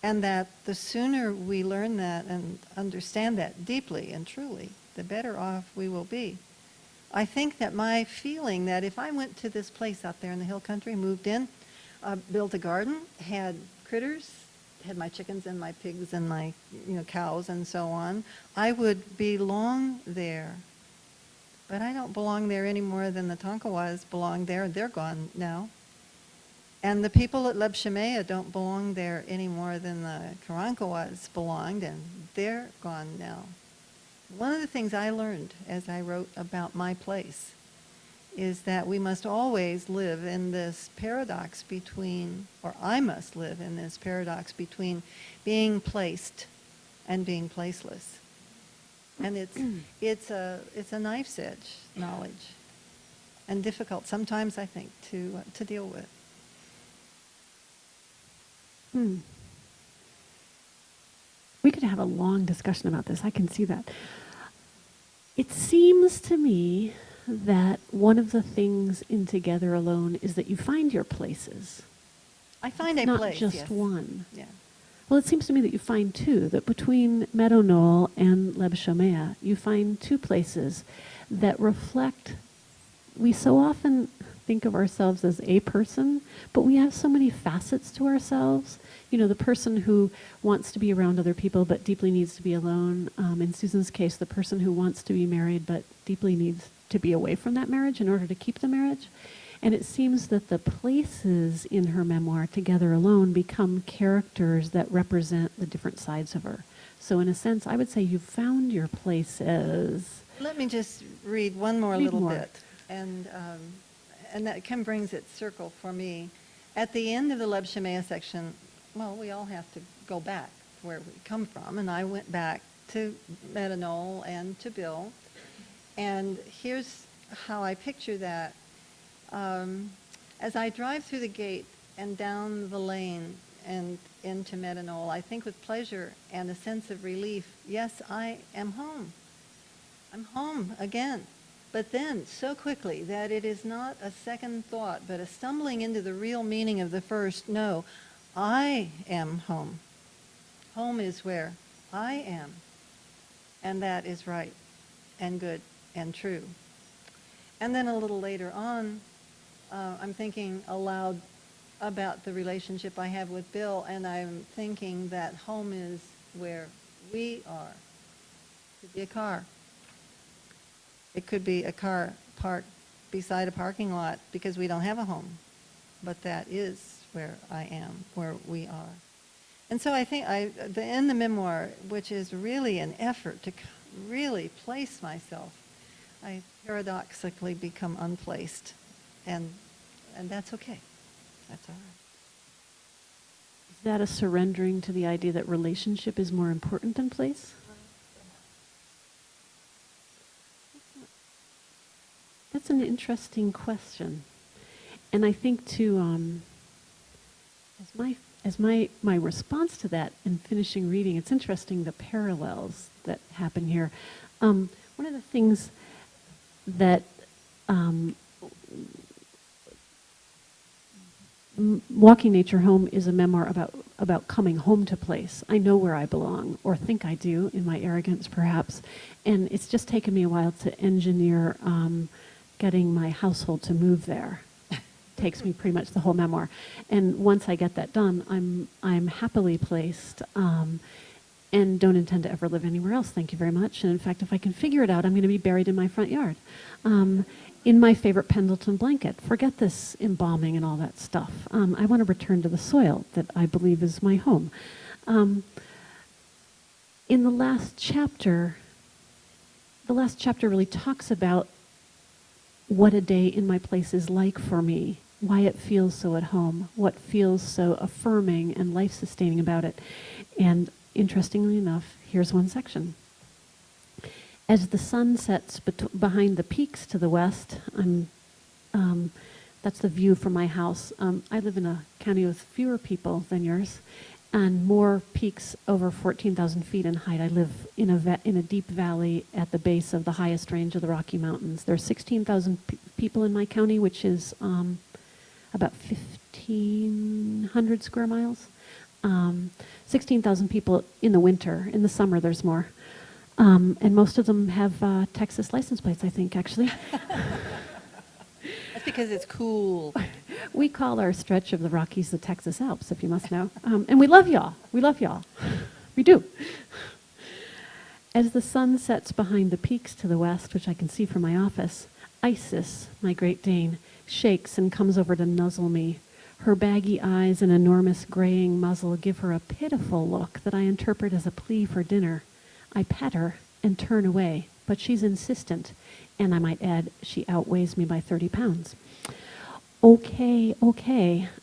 and that the sooner we learn that and understand that deeply and truly, the better off we will be. I think that my feeling that if I went to this place out there in the hill country, moved in, built a garden, had critters, had my chickens and my pigs and my cows and so on, I would belong there. But I don't belong there any more than the Tonkawas belong there. They're gone now. And the people at Lebshemea don't belong there any more than the Karankawas belonged, and they're gone now. One of the things I learned as I wrote about my place is that we must always live in this paradox between, or I must live in this paradox between being placed and being placeless. And it's a knife's edge knowledge, and difficult sometimes, I think, to deal with. We could have a long discussion about this. I can see that. It seems to me that one of the things in Together Alone is that you find your places. I find It's a not place, just yes. one. Yeah. Well, it seems to me that you find 2, that between Meadow Knoll and Lebshemea, you find 2 places that reflect. We so often think of ourselves as a person, but we have so many facets to ourselves. The person who wants to be around other people but deeply needs to be alone. In Susan's case, the person who wants to be married but deeply needs to be away from that marriage in order to keep the marriage. And it seems that the places in her memoir, Together Alone, become characters that represent the different sides of her. So in a sense, I would say you found your places. Let me just read one more Read little more. bit, and that kind of brings it circle for me. At the end of the Lebshemea section, well, we all have to go back where we come from, and I went back to Meadow Knoll and to Bill, and here's how I picture that. As I drive through the gate and down the lane and into Meadow Knoll, I think with pleasure and a sense of relief, yes, I am home. I'm home again. but then so quickly that it is not a second thought, but a stumbling into the real meaning of the first. No, I am home. Home is where I am. And that is right and good and true. And then a little later on, I'm thinking aloud about the relationship I have with Bill, and I'm thinking that home is where we are. It could be a car. It could be a car parked beside a parking lot because we don't have a home. But that is where I am, where we are. And so I think in the memoir, which is really an effort to really place myself, I paradoxically become unplaced. And that's okay. That's all right. Is that a surrendering to the idea that relationship is more important than place? That's an interesting question. And I think as my response to that in finishing reading, it's interesting the parallels that happen here. One of the things that Walking Nature Home is a memoir about coming home to place. I know where I belong, or think I do, in my arrogance perhaps. And it's just taken me a while to engineer getting my household to move there. Takes me pretty much the whole memoir. And once I get that done, I'm happily placed and don't intend to ever live anywhere else, thank you very much. And in fact, if I can figure it out, I'm going to be buried in my front yard. In my favorite Pendleton blanket. Forget this embalming and all that stuff. I want to return to the soil that I believe is my home. In the last chapter really talks about what a day in my place is like for me, why it feels so at home, what feels so affirming and life-sustaining about it. And interestingly enough, here's one section. As the sun sets behind the peaks to the west, that's the view from my house. I live in a county with fewer people than yours, and more peaks over 14,000 feet in height. I live in a deep valley at the base of the highest range of the Rocky Mountains. There are 16,000 people in my county, which is about 1,500 square miles. 16,000 people in the winter. In the summer, there's more. And most of them have Texas license plates, I think, actually. That's because it's cool. We call our stretch of the Rockies the Texas Alps, if you must know. And we love y'all. We love y'all. We do. As the sun sets behind the peaks to the west, which I can see from my office, Isis, my Great Dane, shakes and comes over to nuzzle me. Her baggy eyes and enormous graying muzzle give her a pitiful look that I interpret as a plea for dinner. I pet her and turn away, but she's insistent, and I might add, she outweighs me by 30 pounds. Okay.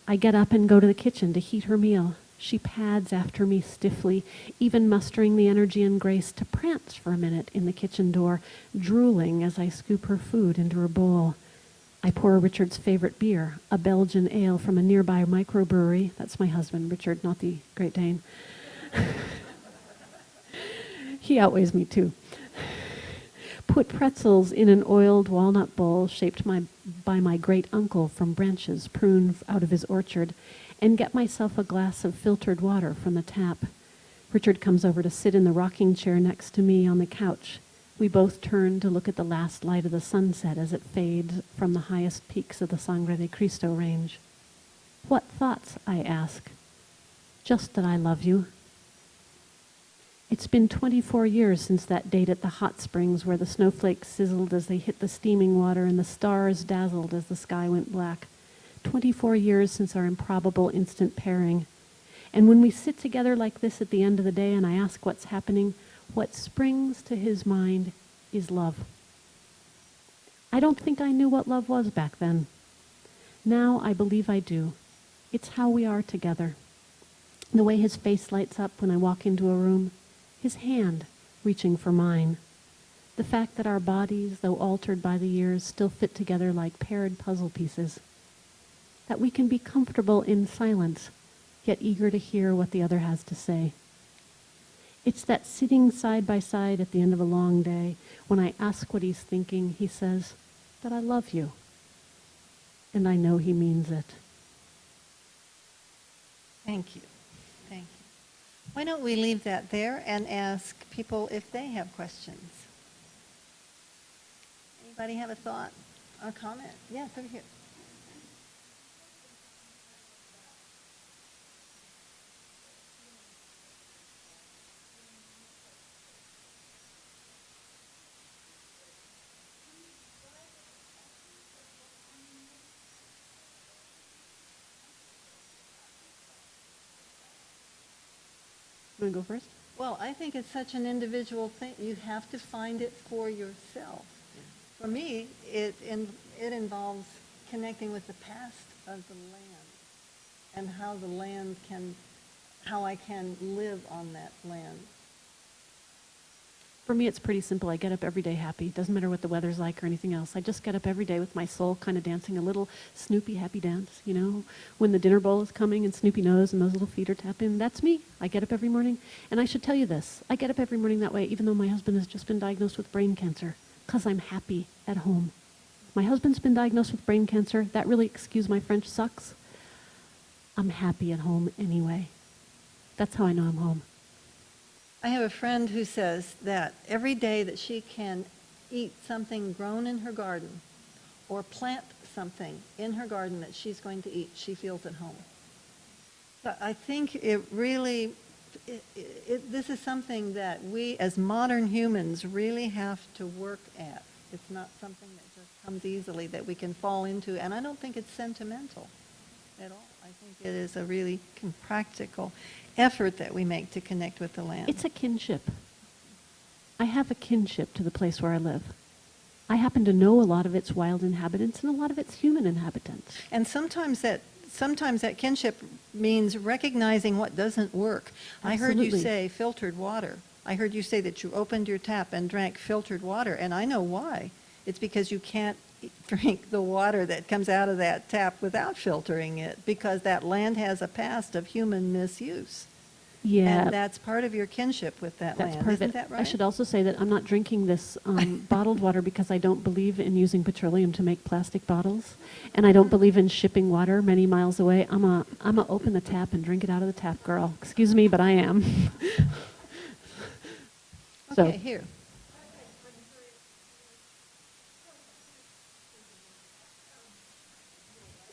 I get up and go to the kitchen to heat her meal. She pads after me stiffly, even mustering the energy and grace to prance for a minute in the kitchen door, drooling as I scoop her food into her bowl. I pour Richard's favorite beer, a Belgian ale from a nearby microbrewery. That's my husband, Richard, not the Great Dane. He outweighs me too. Put pretzels in an oiled walnut bowl shaped by my great uncle from branches pruned out of his orchard, and get myself a glass of filtered water from the tap. Richard comes over to sit in the rocking chair next to me on the couch. We both turn to look at the last light of the sunset as it fades from the highest peaks of the Sangre de Cristo range. What thoughts, I ask? Just that I love you. It's been 24 years since that date at the hot springs where the snowflakes sizzled as they hit the steaming water and the stars dazzled as the sky went black. 24 years since our improbable instant pairing. And when we sit together like this at the end of the day and I ask what's happening, what springs to his mind is love. I don't think I knew what love was back then. Now I believe I do. It's how we are together. The way his face lights up when I walk into a room, his hand reaching for mine. The fact that our bodies, though altered by the years, still fit together like paired puzzle pieces. That we can be comfortable in silence, yet eager to hear what the other has to say. It's that sitting side by side at the end of a long day. When I ask what he's thinking, he says that I love you. And I know he means it. Thank you. Thank you. Why don't we leave that there and ask people if they have questions? Anybody have a thought or comment? Yes, over here. You want to go first? Well, I think it's such an individual thing. You have to find it for yourself. For me, it involves connecting with the past of the land and how the land how I can live on that land. For me, it's pretty simple. I get up every day happy. Doesn't matter what the weather's like or anything else. I just get up every day with my soul kind of dancing a little Snoopy happy dance, you know, when the dinner bowl is coming and Snoopy knows and those little feet are tapping. That's me. I get up every morning. And I should tell you this. I get up every morning that way, even though my husband has just been diagnosed with brain cancer, because I'm happy at home. My husband's been diagnosed with brain cancer. That really, excuse my French, sucks. I'm happy at home anyway. That's how I know I'm home. I have a friend who says that every day that she can eat something grown in her garden or plant something in her garden that she's going to eat, she feels at home. But I think it really, this is something that we as modern humans really have to work at. It's not something that just comes easily that we can fall into, and I don't think it's sentimental at all. I think it is a really practical effort that we make to connect with the land. It's a kinship. I have a kinship to the place where I live. I happen to know a lot of its wild inhabitants and a lot of its human inhabitants. And sometimes that kinship means recognizing what doesn't work. I heard you Absolutely. say filtered water. I heard you say that you opened your tap and drank filtered water, and I know why. It's because you can't drink the water that comes out of that tap without filtering it, because that land has a past of human misuse. Yeah. And that's part of your kinship with that That's land. part Isn't of it. that right? I should also say that I'm not drinking this bottled water because I don't believe in using petroleum to make plastic bottles, and I don't believe in shipping water many miles away. I'm a open the tap and drink it out of the tap girl. Excuse me, but I am. So, Okay, here.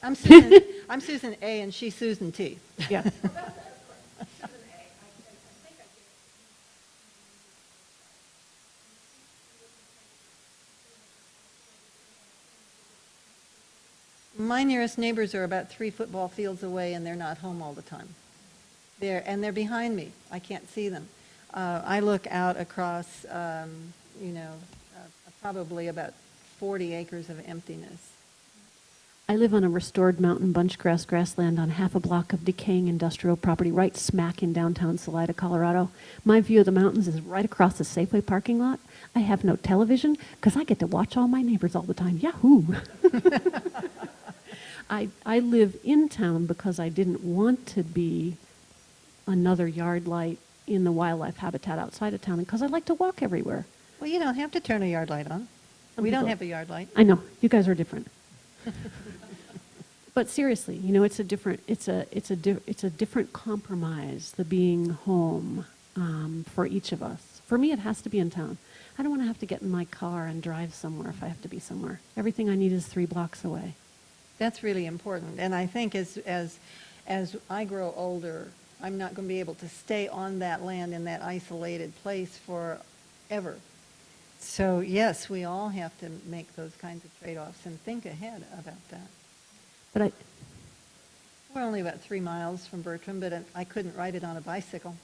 I'm Susan A, and she's Susan T. yeah. My nearest neighbors are about 3 football fields away, and they're not home all the time. They're behind me. I can't see them. I look out across, probably about 40 acres of emptiness. I live on a restored mountain bunchgrass grassland on half a block of decaying industrial property right smack in downtown Salida, Colorado. My view of the mountains is right across the Safeway parking lot. I have no television because I get to watch all my neighbors all the time. Yahoo! I live in town because I didn't want to be another yard light in the wildlife habitat outside of town, and because I like to walk everywhere. Well, you don't have to turn a yard light on. We don't have a yard light. I know, you guys are different. But seriously, you know, it's a different compromise, the being home for each of us. For me, it has to be in town. I don't want to have to get in my car and drive somewhere if I have to be somewhere. Everything I need is 3 blocks away. That's really important. And I think as I grow older, I'm not going to be able to stay on that land in that isolated place forever. So yes, we all have to make those kinds of trade-offs and think ahead about that. But We're only about 3 miles from Bertram, but I couldn't ride it on a bicycle.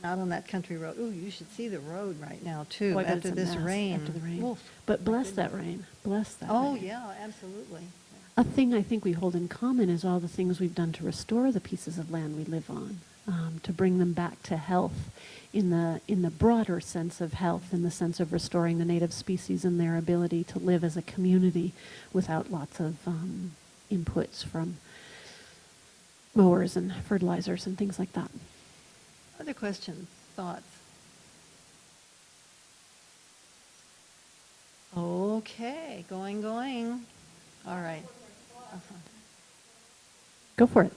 Not on that country road. Ooh, you should see the road right now, too, boy, but after it's a this mess rain. after the rain. Oof. But bless that rain. Bless that rain. Oh, yeah, absolutely. A thing I think we hold in common is all the things we've done to restore the pieces of land we live on, to bring them back to health in the broader sense of health, in the sense of restoring the native species and their ability to live as a community without lots of inputs from mowers and fertilizers and things like that. Other questions, thoughts? Okay, going. All right. Uh-huh. Go for it.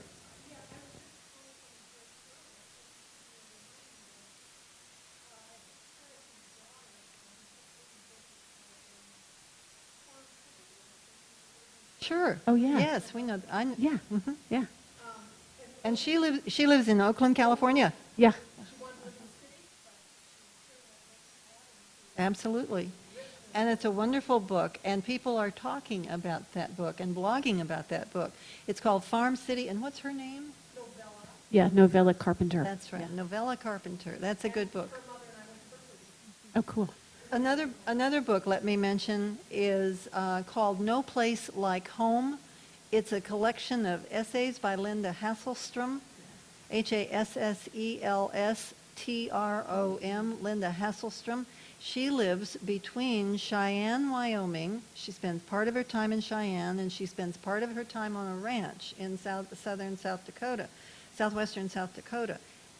Sure. Oh, yeah. Yes, we know. Yeah, Mhm. yeah, And she lives in Oakland, California. yeah. Absolutely. And it's a wonderful book, and people are talking about that book and blogging about that book. It's called Farm City, and what's her name? Yeah, Novella Carpenter. That's right, Yeah. Novella Carpenter. That's a good book. Oh, cool. Another book, let me mention, is called No Place Like Home. It's a collection of essays by Linda Hasselstrom, Hasselsstrom, Linda Hasselstrom. She lives between Cheyenne, Wyoming. She spends part of her time in Cheyenne, and she spends part of her time on a ranch in southwestern South Dakota.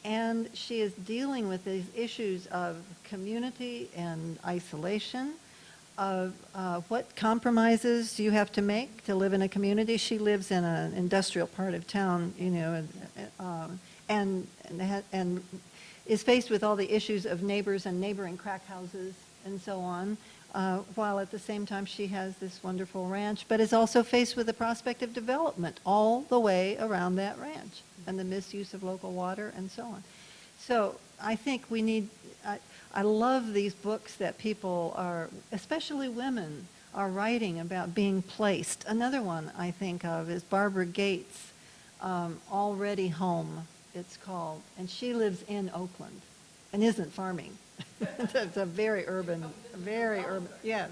And she is dealing with these issues of community and isolation, of what compromises you have to make to live in a community. She lives in an industrial part of town, and is faced with all the issues of neighbors and neighboring crack houses and so on, while at the same time she has this wonderful ranch, but is also faced with the prospect of development all the way around that ranch and the misuse of local water and so on. So I think we need, I love these books that people are, especially women, are writing about being placed. Another one I think of is Barbara Gates, Already Home, it's called, and she lives in Oakland and isn't farming. It's a very urban book. Yeah.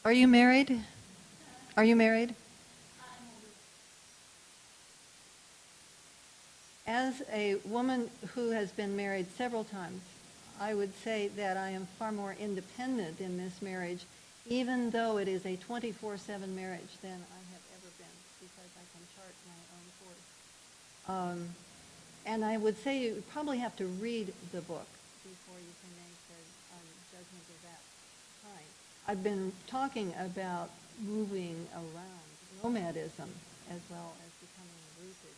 Are you married? Are you married? As a woman who has been married several times, I would say that I am far more independent in this marriage, even though it is a 24/7 marriage, than I have ever been, because I can chart my own course. And I would say you probably have to read the book before you can make a judgment of that kind. I've been talking about moving around, nomadism, as well as becoming rooted.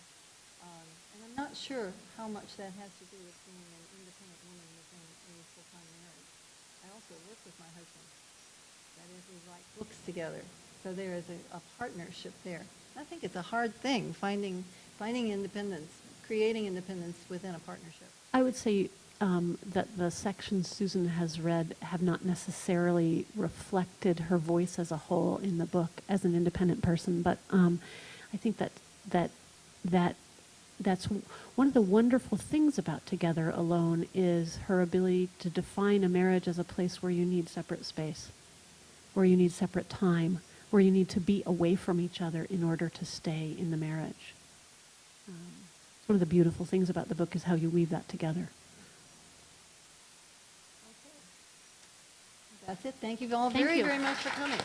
And I'm not sure how much that has to do with being an independent woman within a full-time marriage. I also work with my husband. That is, we write books together. So there is a partnership there. I think it's a hard thing, finding independence, creating independence within a partnership. I would say that the sections Susan has read have not necessarily reflected her voice as a whole in the book as an independent person, but I think that's one of the wonderful things about Together Alone is her ability to define a marriage as a place where you need separate space, where you need separate time, where you need to be away from each other in order to stay in the marriage. One of the beautiful things about the book is how you weave that together. That's it. Thank you all Thank very, you. very much for coming.